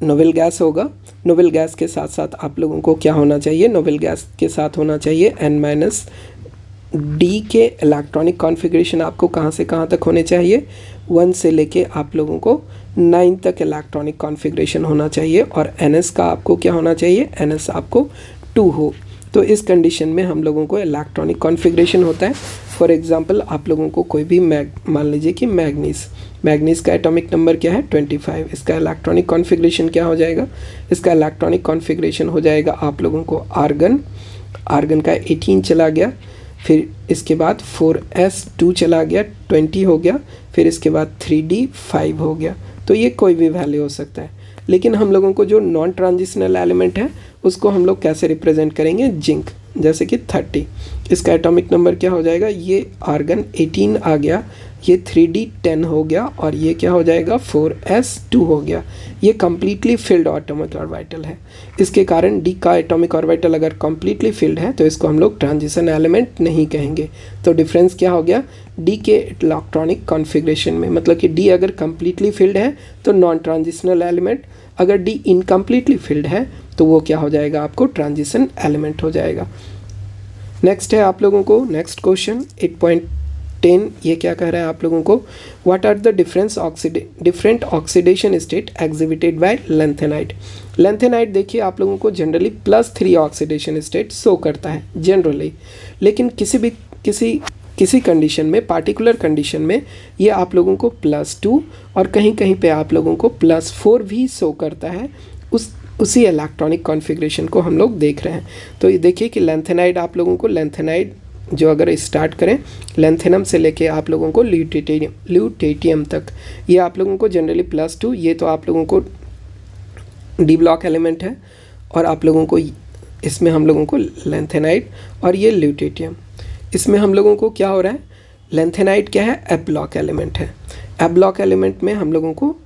नोबेल गैस होगा। नोबेल गैस के साथ साथ आप लोगों को क्या होना चाहिए, नोबेल गैस के साथ होना चाहिए N-D के इलेक्ट्रॉनिक कॉन्फ़िगरेशन आपको कहाँ से कहाँ तक होने चाहिए, 1 से लेके आप लोगों को 9 तक इलेक्ट्रॉनिक कॉन्फ़िगरेशन होना चाहिए। और NS का आपको क्या होना चाहिए, NS आपको 2 हो। तो इस कंडीशन में हम लोगों को इलेक्ट्रॉनिक कॉन्फ़िगरेशन होता है। फॉर एग्जांपल आप लोगों को कोई भी मान लीजिए कि मैग्नीज़ का एटॉमिक नंबर क्या है 25, इसका इलेक्ट्रॉनिक कॉन्फ़िगरेशन क्या हो जाएगा, इसका इलेक्ट्रॉनिक कॉन्फ़िगरेशन हो जाएगा आप लोगों को आर्गन का 18 चला गया, फिर इसके बाद 4s2 चला गया 20 हो गया, फिर इसके बाद 3d 5 हो गया। तो ये कोई भी वैल्यू हो सकता है। लेकिन हम लोगों को जो नॉन ट्रांजिशनल एलिमेंट है उसको हम लोग कैसे रिप्रेजेंट करेंगे, जिंक, जैसे कि 30, इसका एटॉमिक नंबर क्या हो जाएगा, ये आर्गन 18 आ गया, ये 3d10 हो गया और ये क्या हो जाएगा 4s2 हो गया। ये कम्प्लीटली फिल्ड एटॉमिक ऑर्बिटल है। इसके कारण d का एटॉमिक ऑर्बिटल अगर कम्प्लीटली फिल्ड है तो इसको हम लोग ट्रांजिशन एलिमेंट नहीं कहेंगे। तो डिफरेंस क्या हो गया, d के इलेक्ट्रॉनिक कॉन्फ़िगरेशन में, मतलब कि d अगर कम्प्लीटली फिल्ड है तो नॉन ट्रांजिशनल एलिमेंट, अगर d इनकम्प्लीटली फिल्ड है तो वो क्या हो जाएगा, आपको ट्रांजिशन एलिमेंट हो जाएगा। नेक्स्ट है आप लोगों को नेक्स्ट क्वेश्चन 8.10, ये क्या कह रहा है आप लोगों को, what are the different oxidation state exhibited by lanthanide. Lanthanide देखिए आप लोगों को जनरली +3 ऑक्सीडेशन स्टेट शो करता है जनरली, लेकिन किसी कंडीशन में, पार्टिकुलर कंडीशन में ये आप लोगों को +2 और कहीं कहीं पे आप लोगों को +4 भी शो करता है। उसी इलेक्ट्रॉनिक कॉन्फ़िगरेशन को हम लोग देख रहे हैं। तो ये देखिए कि लैंथेनाइड आप लोगों को, लैंथेनाइड जो अगर स्टार्ट करें लैंथेनम से लेके आप लोगों को ल्यूटेटियम तक, ये आप लोगों को जनरली +2, ये तो आप लोगों को डी ब्लॉक एलिमेंट है, और आप लोगों को इसमें हम लोगों को लैंथेनाइड और ये ल्यूटेटियम, इसमें हम लोगों को क्या हो रहा है, लैंथेनाइड क्या है, एफ ब्लॉक एलिमेंट है। एफ ब्लॉक एलिमेंट में हम लोगों को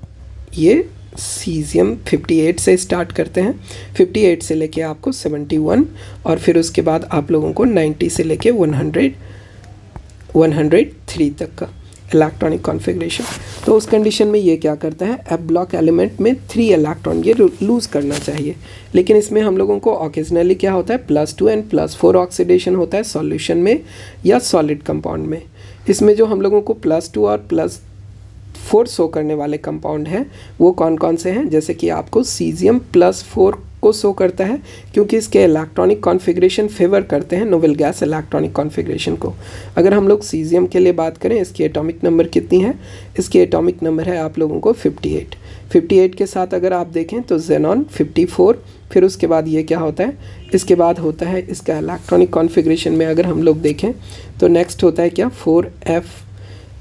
ये सीजियम 58 से स्टार्ट करते हैं, 58 से लेके आपको 71, और फिर उसके बाद आप लोगों को 90 से लेके 103 तक का इलेक्ट्रॉनिक कॉन्फ़िगरेशन। तो उस कंडीशन में ये क्या करता है, एफ ब्लॉक एलिमेंट में 3 इलेक्ट्रॉन ये लूज़ करना चाहिए, लेकिन इसमें हम लोगों को ऑकेजनली क्या होता है, +2 एंड +4 ऑक्सीडेशन होता है सॉल्यूशन में या सॉलिड कंपाउंड में। इसमें जो हम लोगों को +2 और +4 शो करने वाले कंपाउंड हैं वो कौन कौन से हैं, जैसे कि आपको सीजियम +4 को शो करता है क्योंकि इसके इलेक्ट्रॉनिक कॉन्फ़िगरेशन फेवर करते हैं नोबेल गैस इलेक्ट्रॉनिक कॉन्फ़िगरेशन को। अगर हम लोग सीजियम के लिए बात करें, इसकी एटॉमिक नंबर कितनी है, इसकी एटॉमिक नंबर है आप लोगों को 58। 58 के साथ अगर आप देखें तो जेनॉन 54, फिर उसके बाद ये क्या होता है, इसके बाद होता है इसका इलेक्ट्रॉनिक कॉन्फ़िगरेशन में अगर हम लोग देखें तो नेक्स्ट होता है क्या, 4f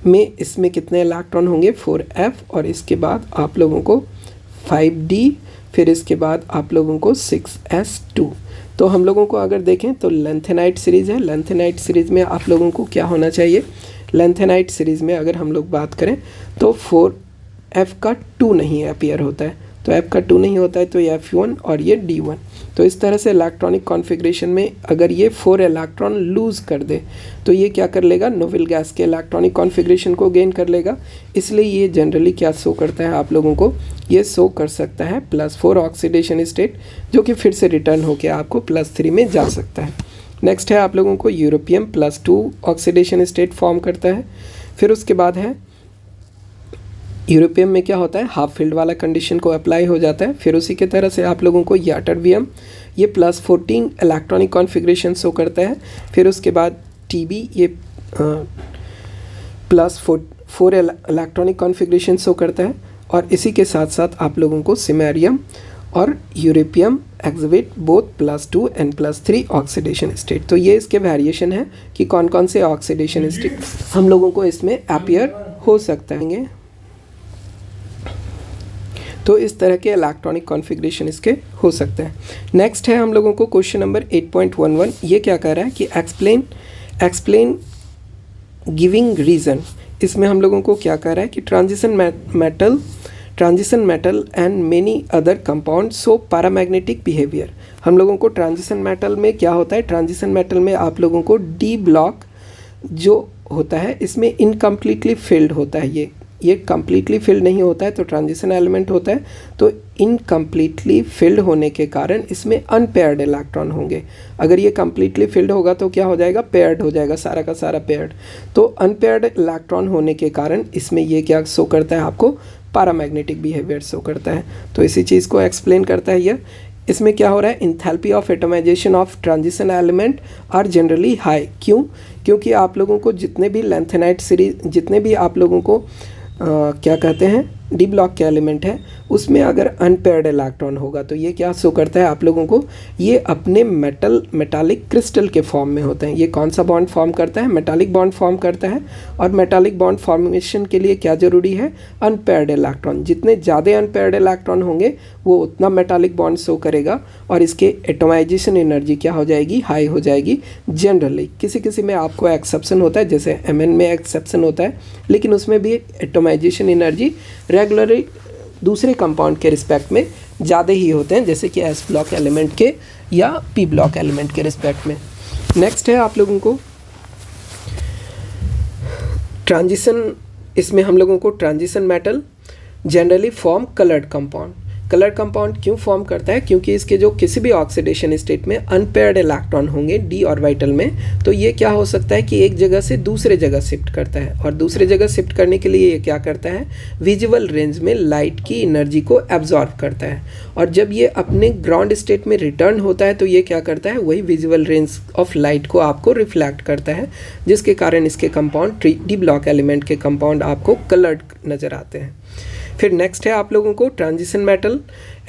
में इसमें कितने इलेक्ट्रॉन होंगे, 4f, और इसके बाद आप लोगों को 5d, फिर इसके बाद आप लोगों को 6s2। तो हम लोगों को अगर देखें तो लैंथेनाइट सीरीज़ है, लैंथेनाइट सीरीज़ में आप लोगों को क्या होना चाहिए, लैंथेनाइट सीरीज़ में अगर हम लोग बात करें तो 4f का 2 नहीं अपीयर होता है, तो f का 2 नहीं होता है तो ये f1 और ये d1। तो इस तरह से इलेक्ट्रॉनिक कॉन्फ़िगरेशन में अगर ये 4 इलेक्ट्रॉन लूज़ कर दे तो ये क्या कर लेगा, नोबेल गैस के इलेक्ट्रॉनिक कॉन्फ़िगरेशन को गेन कर लेगा। इसलिए ये जनरली क्या शो करता है आप लोगों को, ये शो कर सकता है +4 ऑक्सीडेशन स्टेट, जो कि फिर से रिटर्न होकर आपको +3 में जा सकता है। नेक्स्ट है आप लोगों को यूरोपियम +2 ऑक्सीडेशन स्टेट फॉर्म करता है। फिर उसके बाद है यूरोपियम में क्या होता है, हाफ फील्ड वाला कंडीशन को अप्लाई हो जाता है। फिर उसी के तरह से आप लोगों को याटरवियम, ये +14 इलेक्ट्रॉनिक कॉन्फ़िगरेशन शो करता है। फिर उसके बाद टीबी, ये +4 इलेक्ट्रॉनिक कॉन्फ़िगरेशन शो करता है। और इसी के साथ साथ आप लोगों को सिमेरियम और europium exhibit both +2 and +3 oxidation state. तो ये इसके वेरिएशन है कि कौन कौन से ऑक्सीडेशन स्टेट हम लोगों को इसमें अपीयर हो सकता है। तो इस तरह के इलेक्ट्रॉनिक कॉन्फ़िगरेशन इसके हो सकते हैं। नेक्स्ट है हम लोगों को क्वेश्चन नंबर 8.11, ये क्या कह रहा है कि एक्सप्लेन गिविंग रीज़न। इसमें हम लोगों को क्या कह रहा है कि transition metal and many other compound so paramagnetic behaviour. हम लोगों को ट्रांजिशन मेटल में क्या होता है, ट्रांजिशन मेटल में आप लोगों को डी ब्लॉक जो होता है इसमें इनकम्प्लीटली फिल्ड होता है, ये कम्प्लीटली फिल्ड नहीं होता है तो ट्रांजिशन एलिमेंट होता है। तो इनकम्प्लीटली फिल्ड होने के कारण इसमें अनपेयर्ड इलेक्ट्रॉन होंगे। अगर ये कम्प्लीटली फिल्ड होगा तो क्या हो जाएगा, पेयर्ड हो जाएगा, सारा का सारा पेयर्ड। तो अनपेयर्ड इलेक्ट्रॉन होने के कारण इसमें ये क्या शो करता है आपको, पैरामैग्नेटिक बिहेवियर शो करता है। तो इसी चीज़ को एक्सप्लेन करता है ये। इसमें क्या हो रहा है, enthalpy of atomisation of transition element are generally high. क्यों, क्योंकि आप लोगों को जितने भी लैंथेनाइट सीरीज, जितने भी आप लोगों को क्या कहते हैं डी ब्लॉक के एलिमेंट हैं, उसमें अगर अनपेयर्ड इलेक्ट्रॉन होगा तो ये क्या शो करता है आप लोगों को, ये अपने मेटालिक क्रिस्टल के फॉर्म में होते हैं। ये कौन सा बॉन्ड फॉर्म करता है, मेटालिक बॉन्ड फॉर्म करता है। और मेटालिक बॉन्ड फॉर्मेशन के लिए क्या ज़रूरी है, अनपेयर्ड इलेक्ट्रॉन। जितने ज़्यादा अनपेयर्ड इलेक्ट्रॉन होंगे वो उतना मेटालिक बॉन्ड शो करेगा और इसके एटोमाइजेशन एनर्जी क्या हो जाएगी, हाई हो जाएगी। जनरली किसी किसी में आपको एक्सेप्शन होता है, जैसे Mn में एक्सेप्शन होता है, लेकिन उसमें भी एटोमाइजेशन एनर्जी रेगुलरली दूसरे कंपाउंड के रिस्पेक्ट में ज़्यादा ही होते हैं, जैसे कि S ब्लॉक एलिमेंट के या P ब्लॉक एलिमेंट के रिस्पेक्ट में। नेक्स्ट है आप लोगों को ट्रांजिशन। इसमें हम लोगों को transition metal generally form coloured compound. Colour compound क्यों फॉर्म करता है, क्योंकि इसके जो किसी भी ऑक्सीडेशन स्टेट में अनपेयर्ड इलेक्ट्रॉन होंगे d ऑर्बिटल में, तो ये क्या हो सकता है कि एक जगह से दूसरे जगह शिफ्ट करता है। और दूसरे जगह शिफ्ट करने के लिए ये क्या करता है, विजुअल रेंज में लाइट की एनर्जी को एब्जॉर्ब करता है। और जब ये अपने ग्राउंड स्टेट में रिटर्न होता है तो ये क्या करता है, वही विजुअल रेंज ऑफ लाइट को आपको रिफ्लेक्ट करता है, जिसके कारण इसके कंपाउंड डी ब्लॉक एलिमेंट के कंपाउंड आपको कलर्ड नज़र आते हैं। फिर नेक्स्ट है आप लोगों को transition metal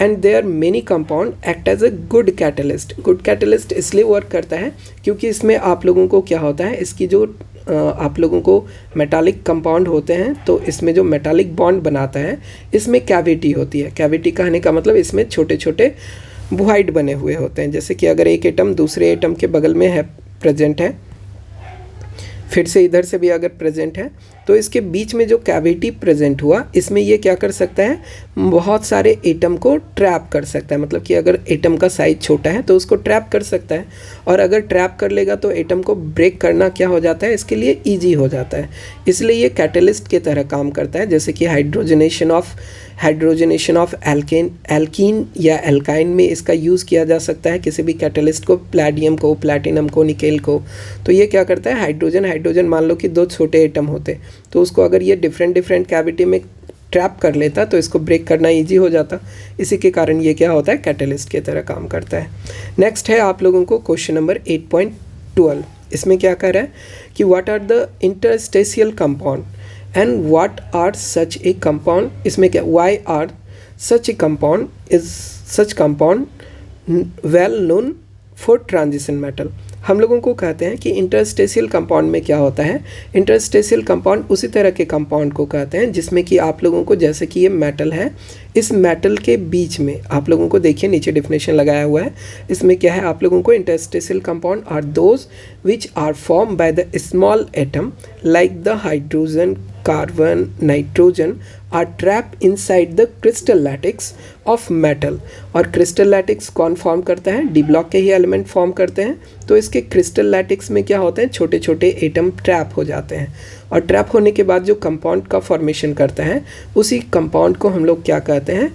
and their many compound act as a good catalyst. Good catalyst इसलिए वर्क करता है क्योंकि इसमें आप लोगों को क्या होता है, इसकी जो आप लोगों को मेटालिक कंपाउंड होते हैं तो इसमें जो मेटालिक बॉन्ड बनाता है इसमें कैविटी होती है। कैविटी कहने का मतलब इसमें छोटे छोटे वॉइड बने हुए होते हैं। जैसे कि अगर एक एटम दूसरे एटम के बगल में है, प्रेजेंट है, फिर से इधर से भी अगर प्रेजेंट है, तो इसके बीच में जो कैविटी प्रेजेंट हुआ इसमें ये क्या कर सकता है, बहुत सारे एटम को ट्रैप कर सकता है। मतलब कि अगर एटम का साइज छोटा है तो उसको ट्रैप कर सकता है, और अगर ट्रैप कर लेगा तो एटम को ब्रेक करना क्या हो जाता है, इसके लिए ईजी हो जाता है। इसलिए ये कैटलिस्ट की तरह काम करता है। जैसे कि हाइड्रोजनेशन ऑफ एल्कीन या एल्काइन में इसका यूज़ किया जा सकता है, किसी भी कैटलिस्ट को, प्लैटिनम को, प्लैटिनम को, निकेल को। तो ये क्या करता है, हाइड्रोजन मान लो कि दो छोटे एटम होते, तो उसको अगर ये डिफरेंट कैविटी में ट्रैप कर लेता तो इसको ब्रेक करना इजी हो जाता। इसी के कारण ये क्या होता है, कैटलिस्ट की तरह काम करता है। नेक्स्ट है आप लोगों को क्वेश्चन नंबर 8.12। इसमें क्या कह रहा है कि what are the interstitial compound and what are such a compound. इसमें क्या, why are such a compound is such compound well known for transition metal. हम लोगों को कहते हैं कि इंटरस्टेशियल कंपाउंड में क्या होता है, इंटरस्टेशियल कंपाउंड उसी तरह के कंपाउंड को कहते हैं जिसमें कि आप लोगों को, जैसे कि ये मेटल है, इस मेटल के बीच में आप लोगों को देखिए नीचे डेफिनेशन लगाया हुआ है। इसमें क्या है, आप लोगों को interstitial compound are those which are form by the small atom like the hydrogen, carbon, nitrogen are trap inside the crystal lattice of metal. और क्रिस्टल लैटिक्स कौन फॉर्म करता है, डी ब्लॉक के ही एलिमेंट फॉर्म करते हैं। तो इसके crystal lattice में क्या होते हैं, छोटे छोटे एटम ट्रैप हो जाते हैं, और ट्रैप होने के बाद जो कंपाउंड का फॉर्मेशन करता है उसी कंपाउंड को हम लोग क्या कहते हैं,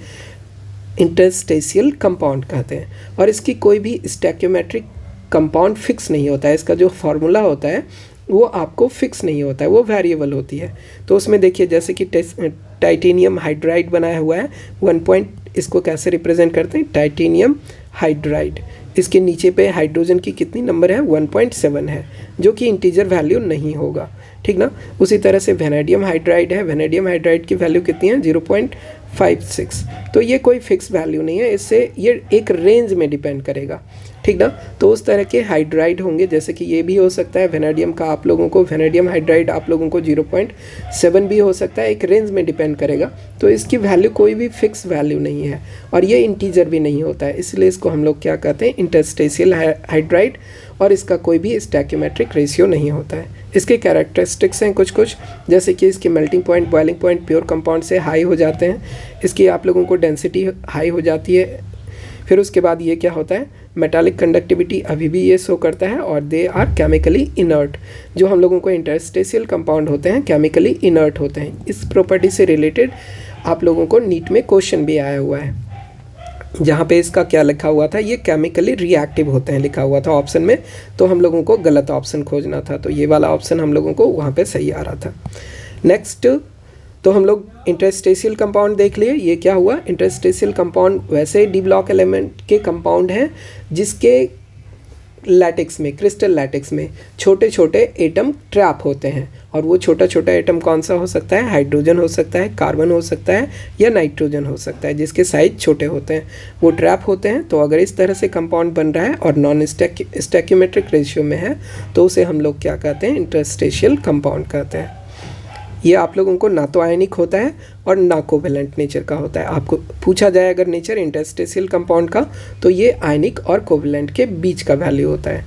इंटरस्टेशियल कंपाउंड कहते हैं। और इसकी कोई भी स्टैक्योमेट्रिक कंपाउंड फिक्स नहीं होता है, इसका जो फार्मूला होता है वो आपको फिक्स नहीं होता है, वो वेरिएबल होती है। तो उसमें देखिए जैसे कि टाइटेनियम हाइड्राइड बनाया हुआ है, 1 पॉइंट, इसको कैसे रिप्रेजेंट करते हैं, टाइटेनियम हाइड्राइड। इसके नीचे पे हाइड्रोजन की कितनी नंबर है, 1.7 है, जो कि इंटीजर वैल्यू नहीं होगा, ठीक ना। उसी तरह से वेनेडियम हाइड्राइड है, वेनेडियम हाइड्राइड की वैल्यू कितनी है, 0.56। तो ये कोई फिक्स वैल्यू नहीं है, इससे ये एक रेंज में डिपेंड करेगा, ठीक ना। तो उस तरह के हाइड्राइड होंगे, जैसे कि ये भी हो सकता है वेनेडियम का, आप लोगों को वेनेडियम हाइड्राइड आप लोगों को 0.7 भी हो सकता है, एक रेंज में डिपेंड करेगा। तो इसकी वैल्यू कोई भी फिक्स वैल्यू नहीं है, और ये इंटीजर भी नहीं होता है, इसलिए इसको हम लोग क्या कहते हैं, इंटरस्टेशियल हाइड्राइड। और इसका कोई भी स्टैक्योमेट्रिक रेशियो नहीं होता है। इसके कैरेक्टरिस्टिक्स हैं कुछ, जैसे कि इसकी melting point, boiling point pure compound से हाई हो जाते हैं, इसकी आप लोगों को डेंसिटी हाई हो जाती है। फिर उसके बाद ये क्या होता है, मेटालिक कंडक्टिविटी अभी भी ये शो करता है, और दे आर केमिकली इनर्ट। जो हम लोगों को इंटरस्टेशियल कंपाउंड होते हैं केमिकली इनर्ट होते हैं। इस प्रॉपर्टी से रिलेटेड आप लोगों को नीट में क्वेश्चन भी आया हुआ है, जहाँ पे इसका क्या लिखा हुआ था, ये केमिकली रिएक्टिव होते हैं लिखा हुआ था ऑप्शन में, तो हम लोगों को गलत ऑप्शन खोजना था, तो ये वाला ऑप्शन हम लोगों को वहाँ पे सही आ रहा था। नेक्स्ट, तो हम लोग इंटरस्टेशियल कंपाउंड देख लिए। ये क्या हुआ, इंटरस्टेशियल कंपाउंड वैसे डी ब्लॉक एलिमेंट के कंपाउंड हैं जिसके लैटिक्स में, क्रिस्टल लैटिक्स में छोटे छोटे एटम ट्रैप होते हैं, और वो छोटा छोटा एटम कौन सा हो सकता है? हाइड्रोजन हो सकता है, कार्बन हो सकता है, या नाइट्रोजन हो सकता है, जिसके साइज छोटे होते हैं, वो ट्रैप होते हैं। तो अगर इस तरह से कंपाउंड बन रहा है और नॉन स्टैक्योमेट्रिक रेशियो में है तो उसे हम लोग क्या कहते हैं? इंटरस्टेशियल कंपाउंड कहते हैं। ये आप लोगों को ना तो आयनिक होता है और ना कोवेलेंट नेचर का होता है। आपको पूछा जाए अगर नेचर इंटरस्टेशियल कंपाउंड का, तो ये आयनिक और कोवेलेंट के बीच का वैल्यू होता है,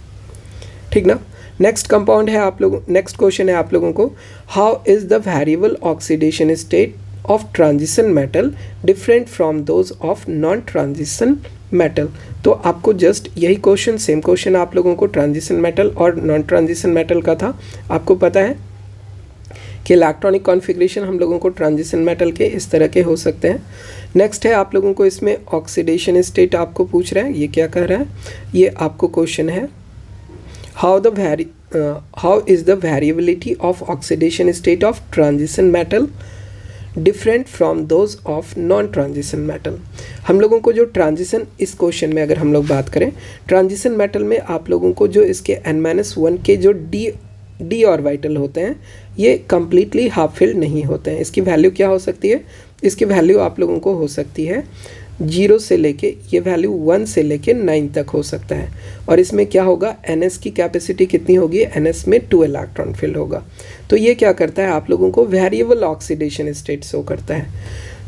ठीक ना। नेक्स्ट कंपाउंड है आप लोग, नेक्स्ट क्वेश्चन है आप लोगों को, how is the variable oxidation state of transition metal different from those of non transition metal. तो आपको जस्ट यही क्वेश्चन, सेम क्वेश्चन आप लोगों को ट्रांजिशन मेटल और नॉन ट्रांजिशन मेटल का था। आपको पता है कि इलेक्ट्रॉनिक कॉन्फ़िगरेशन हम लोगों को ट्रांजिशन मेटल के इस तरह के हो सकते हैं। नेक्स्ट है आप लोगों को इसमें ऑक्सीडेशन स्टेट आपको पूछ रहा है, ये क्या कह रहा है? ये आपको क्वेश्चन है, how is the variability of oxidation state of transition metal different from those of non transition metal. हम लोगों को जो ट्रांजिशन, इस क्वेश्चन में अगर हम लोग बात करें ट्रांजिशन मेटल में, आप लोगों को जो इसके n-1 के जो डी ऑर्बिटल होते हैं ये कम्प्लीटली हाफ फिल्ड नहीं होते हैं। इसकी वैल्यू क्या हो सकती है? इसकी वैल्यू आप लोगों को हो सकती है 0 से लेके, ये वैल्यू 1 से लेके 9 तक हो सकता है। और इसमें क्या होगा? NS की कैपेसिटी कितनी होगी? NS में 2 इलेक्ट्रॉन फील्ड होगा। तो ये क्या करता है? आप लोगों को वेरिएबल ऑक्सीडेशन स्टेट शो करता है।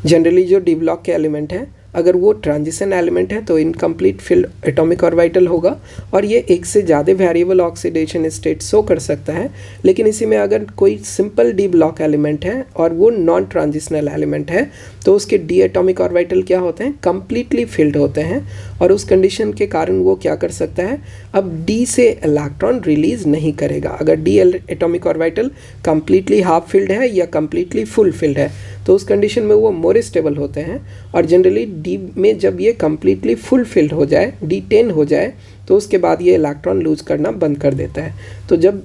जनरली जो डी ब्लॉक के एलिमेंट हैं, अगर वो ट्रांजिशन एलिमेंट है तो इनकम्प्लीट फील्ड एटॉमिक ऑर्बिटल होगा और ये एक से ज़्यादा वेरिएबल ऑक्सीडेशन स्टेट शो कर सकता है। लेकिन इसी में अगर कोई सिंपल डी ब्लॉक एलिमेंट है और वो नॉन ट्रांजिशनल एलिमेंट है तो उसके डी एटॉमिक ऑर्बिटल क्या होते हैं? कम्प्लीटली फिल्ड होते हैं, और उस कंडीशन के कारण वो क्या कर सकता है? अब डी से इलेक्ट्रॉन रिलीज नहीं करेगा। अगर D atomic orbital completely half filled है या कम्प्लीटली फुल फिल्ड है तो उस कंडीशन में वो मोर स्टेबल होते हैं। और जनरली डी में जब ये कम्प्लीटली फुल फिल्ड हो जाए, D10 हो जाए, तो उसके बाद ये इलेक्ट्रॉन लूज करना बंद कर देता है। तो जब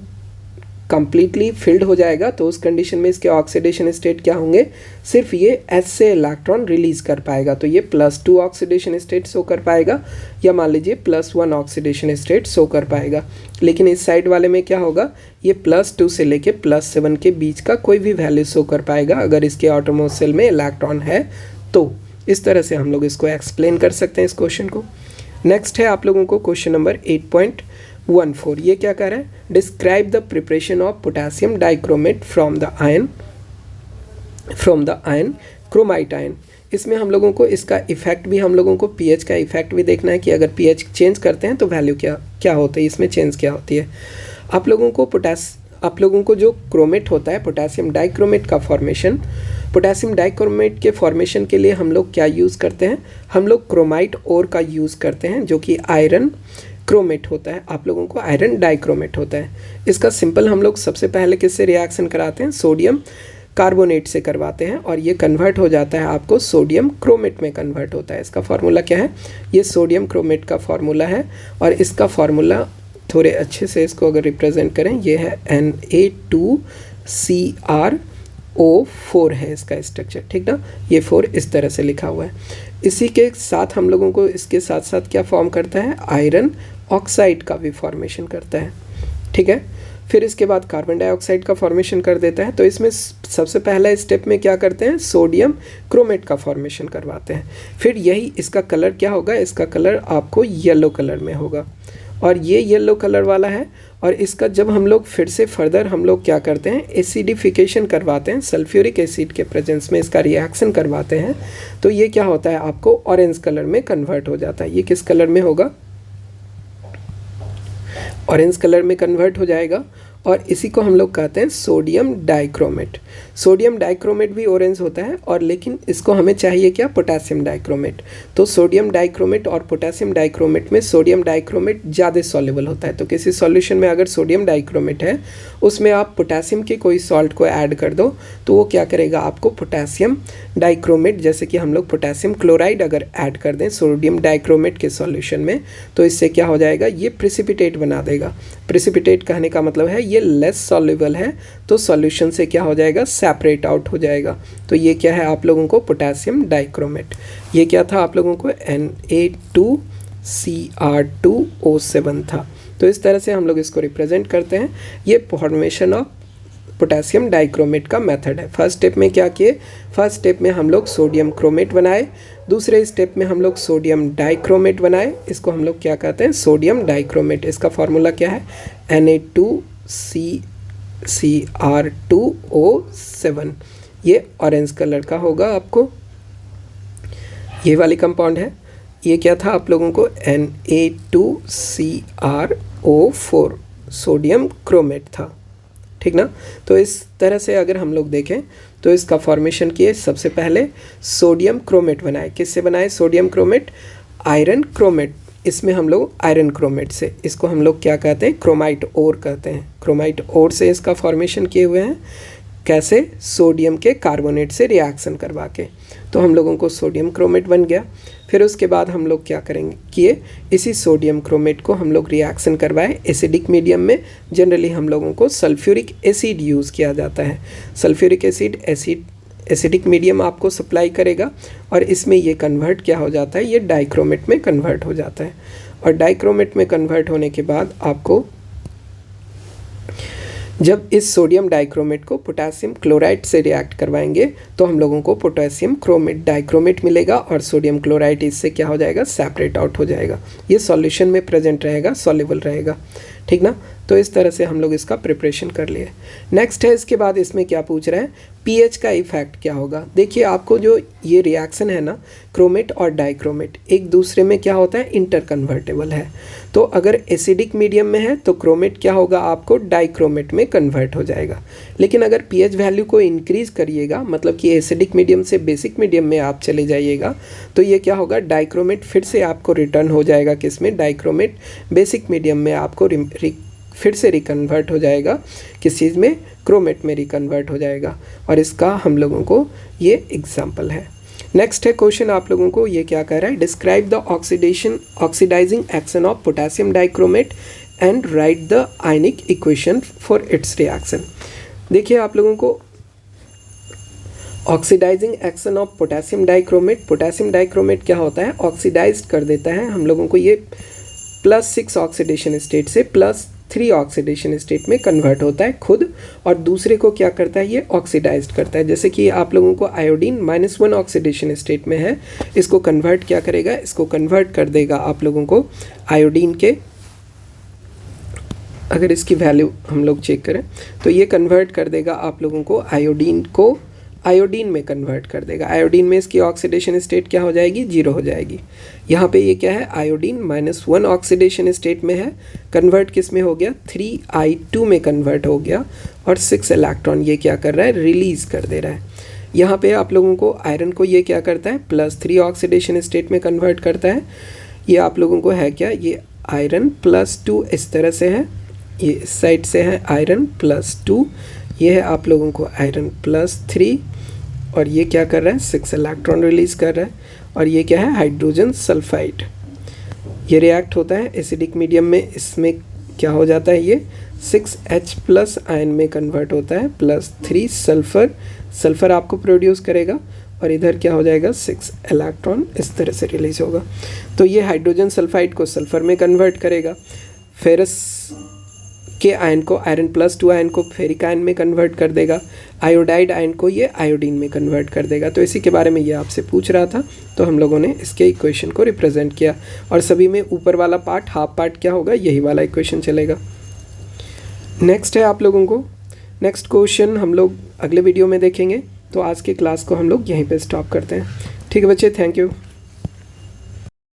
कम्प्लीटली फिल्ड हो जाएगा तो उस कंडीशन में इसके ऑक्सीडेशन स्टेट क्या होंगे? सिर्फ ये S से इलेक्ट्रॉन रिलीज कर पाएगा, तो ये +2 ऑक्सीडेशन स्टेट शो कर पाएगा, या मान लीजिए +1 ऑक्सीडेशन स्टेट शो कर पाएगा। लेकिन इस साइड वाले में क्या होगा? ये +2 से लेके +7 के बीच का कोई भी वैल्यू शो कर पाएगा अगर इसके आउटरमोस्ट शेल में इलेक्ट्रॉन है तो। इस तरह से हम लोग इसको एक्सप्लेन कर सकते हैं इस क्वेश्चन को। नेक्स्ट है आप लोगों को क्वेश्चन नंबर 8.14। ये क्या कह रहा है? Describe the preparation of potassium dichromate from the ion chromite ion. इसमें हम लोगों को इसका इफेक्ट भी, हम लोगों को पीएच का इफेक्ट भी देखना है कि अगर पीएच चेंज करते हैं तो वैल्यू क्या होती है, इसमें चेंज क्या होती है। आप लोगों को जो क्रोमेट होता है पोटेशियम डाइक्रोमेट का फॉर्मेशन, पोटेशियम डाइक्रोमेट के फॉर्मेशन के लिए हम लोग क्या यूज़ करते हैं? हम लोग क्रोमाइट ओर का यूज़ करते हैं जो कि आयरन क्रोमेट होता है। आप लोगों को आयरन डाइक्रोमेट होता है। इसका सिंपल हम लोग सबसे पहले किससे रिएक्शन कराते हैं? सोडियम कार्बोनेट से करवाते हैं और ये कन्वर्ट हो जाता है आपको सोडियम क्रोमेट में कन्वर्ट होता है। इसका फार्मूला क्या है? ये सोडियम क्रोमेट का फार्मूला है और इसका फार्मूला थोड़े अच्छे से इसको अगर रिप्रेजेंट करें, ये है Na2CrO4 है इसका स्ट्रक्चर, ठीक ना। ये 4 इस तरह से लिखा हुआ है। इसी के साथ हम लोगों को इसके साथ साथ क्या फॉर्म करता है? आयरन ऑक्साइड का भी फॉर्मेशन करता है, ठीक है। फिर इसके बाद कार्बन डाइऑक्साइड का फॉर्मेशन कर देता है। तो इसमें सबसे पहला स्टेप में क्या करते हैं? सोडियम क्रोमेट का फॉर्मेशन करवाते हैं। फिर यही इसका कलर क्या होगा? इसका कलर आपको येलो कलर में होगा और ये येलो कलर वाला है। और इसका जब हम लोग फिर से फर्दर हम लोग क्या करते हैं? एसिडिफिकेशन करवाते हैं, सल्फ्यूरिक एसिड के प्रेजेंस में इसका रिएक्शन करवाते हैं, तो ये क्या होता है? आपको ऑरेंज कलर में कन्वर्ट हो जाता है। ये किस कलर में होगा? ऑरेंज कलर में कन्वर्ट हो जाएगा और इसी को हम लोग कहते हैं सोडियम डाइक्रोमेट। सोडियम डाइक्रोमेट भी ऑरेंज होता है और लेकिन इसको हमें चाहिए क्या? Potassium dichromate. तो सोडियम डाइक्रोमेट और पोटेशियम डाइक्रोमेट में सोडियम डाइक्रोमेट ज़्यादा सॉल्युबल होता है। तो किसी सॉल्यूशन में अगर सोडियम डाइक्रोमेट है उसमें आप पोटेशियम के कोई सॉल्ट को ऐड कर दो तो वो क्या करेगा? आपको पोटेशियम डाइक्रोमेट, जैसे कि हम लोग पोटेशियम क्लोराइड अगर ऐड कर दें सोडियम डाइक्रोमेट के सॉल्यूशन में तो इससे क्या हो जाएगा? ये प्रेसिपिटेट बना देगा। प्रेसिपिटेट कहने का मतलब है ये लेस सॉल्युबल है तो सॉल्यूशन से क्या हो जाएगा? सेपरेट आउट हो जाएगा। तो ये क्या है आप लोगों को? Potassium dichromate. ये क्या था आप लोगों को? Na2CR2O7 था। तो इस तरह से हम लोग इसको रिप्रेजेंट करते हैं। ये फॉर्मेशन ऑफ पोटेशियम डाइक्रोमेट का मेथड है। फर्स्ट स्टेप में क्या किए, फर्स्ट स्टेप में हम लोग सोडियम क्रोमेट बनाए, दूसरे स्टेप में हम लोग सोडियम डाइक्रोमेट बनाए, इसको हम लोग क्या कहते हैं, सोडियम डाइक्रोमेट। इसका फॉर्मूला क्या है, Na2CCr2O7। ये ऑरेंज कलर का होगा आपको, ये वाली कंपाउंड है। ये क्या था आप लोगों को, Na2CrO4 सोडियम क्रोमेट था, ठीक ना। तो इस तरह से अगर हम लोग देखें तो इसका फॉर्मेशन किए, सबसे पहले सोडियम क्रोमेट बनाए। किससे बनाए सोडियम क्रोमेट, आयरन क्रोमेट। इसमें हम लोग आयरन क्रोमेट से, इसको हम लोग क्या कहते हैं, क्रोमाइट ओर कहते हैं। क्रोमाइट ओर से इसका फॉर्मेशन किए हुए हैं, कैसे, सोडियम के कार्बोनेट से रिएक्शन करवा के। तो हम लोगों को सोडियम क्रोमेट बन गया। फिर उसके बाद हम लोग क्या करेंगे किए, इसी सोडियम क्रोमेट को हम लोग रिएक्शन करवाए एसिडिक मीडियम में। जनरली हम लोगों को सल्फ्यूरिक एसिड यूज़ किया जाता है। सल्फ्यूरिक एसिड एसिडिक मीडियम आपको सप्लाई करेगा और इसमें ये कन्वर्ट क्या हो जाता है, ये डाइक्रोमेट में कन्वर्ट हो जाता है। और डाइक्रोमेट में कन्वर्ट होने के बाद आपको जब इस सोडियम डाइक्रोमेट को पोटेशियम क्लोराइड से रिएक्ट करवाएंगे तो हम लोगों को पोटेशियम क्रोमेट डाइक्रोमेट मिलेगा और सोडियम क्लोराइड इससे क्या हो जाएगा, सेपरेट आउट हो जाएगा। ये सॉल्यूशन में प्रेजेंट रहेगा, सॉल्युबल रहेगा, ठीक ना। तो इस तरह से हम लोग इसका प्रिपरेशन कर लिए। नेक्स्ट है, इसके बाद इसमें क्या पूछ रहे हैं, पीएच का इफेक्ट क्या होगा। देखिए आपको जो ये रिएक्शन है ना, क्रोमेट और डाइक्रोमेट एक दूसरे में क्या होता है, इंटर कन्वर्टेबल है। तो अगर एसिडिक मीडियम में है तो क्रोमेट क्या होगा, आपको डाइक्रोमेट में कन्वर्ट हो जाएगा। लेकिन अगर पीएच वैल्यू को इंक्रीज़ करिएगा, मतलब कि एसिडिक मीडियम से बेसिक मीडियम में आप चले जाइएगा, तो ये क्या होगा, डाइक्रोमेट फिर से आपको रिटर्न हो जाएगा किसमें, डाइक्रोमेट बेसिक मीडियम में आपको फिर से रिकन्वर्ट हो जाएगा, किस चीज़ में, क्रोमेट में रिकन्वर्ट हो जाएगा। और इसका हम लोगों को ये एग्जाम्पल है। नेक्स्ट है क्वेश्चन आप लोगों को ये क्या कह रहा है, describe the oxidising action of potassium dichromate and write the ionic equation for its reaction. देखिए आप लोगों को oxidising action of potassium dichromate क्या होता है, ऑक्सीडाइज कर देता है हम लोगों को, ये +6 ऑक्सीडेशन स्टेट से +3 ऑक्सीडेशन स्टेट में कन्वर्ट होता है खुद, और दूसरे को क्या करता है, ये ऑक्सीडाइज करता है। जैसे कि आप लोगों को आयोडीन -1 ऑक्सीडेशन स्टेट में है, इसको कन्वर्ट क्या करेगा, इसको कन्वर्ट कर देगा आप लोगों को आयोडीन के, अगर इसकी वैल्यू हम लोग चेक करें तो ये कन्वर्ट कर देगा आप लोगों को आयोडीन को आयोडीन में कन्वर्ट कर देगा। आयोडीन में इसकी ऑक्सीडेशन स्टेट क्या हो जाएगी, 0 हो जाएगी। यहाँ पे ये क्या है, आयोडीन -1 ऑक्सीडेशन स्टेट में है, कन्वर्ट किस में हो गया, 3I2 में कन्वर्ट हो गया, और 6 इलेक्ट्रॉन ये क्या कर रहा है, रिलीज़ कर दे रहा है। यहाँ पे आप लोगों को आयरन को ये क्या करता है, +3 ऑक्सीडेशन स्टेट में कन्वर्ट करता है। ये आप लोगों को है क्या, ये आयरन +2 इस तरह से है, ये इस साइड से है आयरन +2, ये है आप लोगों को आयरन +3, और ये क्या कर रहा है, 6 इलेक्ट्रॉन रिलीज़ कर रहा है। और ये क्या है, हाइड्रोजन सल्फाइड। ये रिएक्ट होता है एसिडिक मीडियम में, इसमें क्या हो जाता है, ये 6H+ आयन में कन्वर्ट होता है, +3 सल्फ़र आपको प्रोड्यूस करेगा, और इधर क्या हो जाएगा, 6 इलेक्ट्रॉन इस तरह से रिलीज होगा। तो ये हाइड्रोजन सल्फाइड को सल्फ़र में कन्वर्ट करेगा, फेरस के आयन को, आयरन +2 आयन को फेरिक आयन में कन्वर्ट कर देगा, आयोडाइड आयन को ये आयोडीन में कन्वर्ट कर देगा। तो इसी के बारे में ये आपसे पूछ रहा था, तो हम लोगों ने इसके इक्वेशन को रिप्रेजेंट किया, और सभी में ऊपर वाला पार्ट, हाफ पार्ट क्या होगा, यही वाला इक्वेशन चलेगा। नेक्स्ट है आप लोगों को, नेक्स्ट क्वेश्चन हम लोग अगले वीडियो में देखेंगे। तो आज के क्लास को हम लोग यहीं पे स्टॉप करते हैं। ठीक है बच्चे, थैंक यू।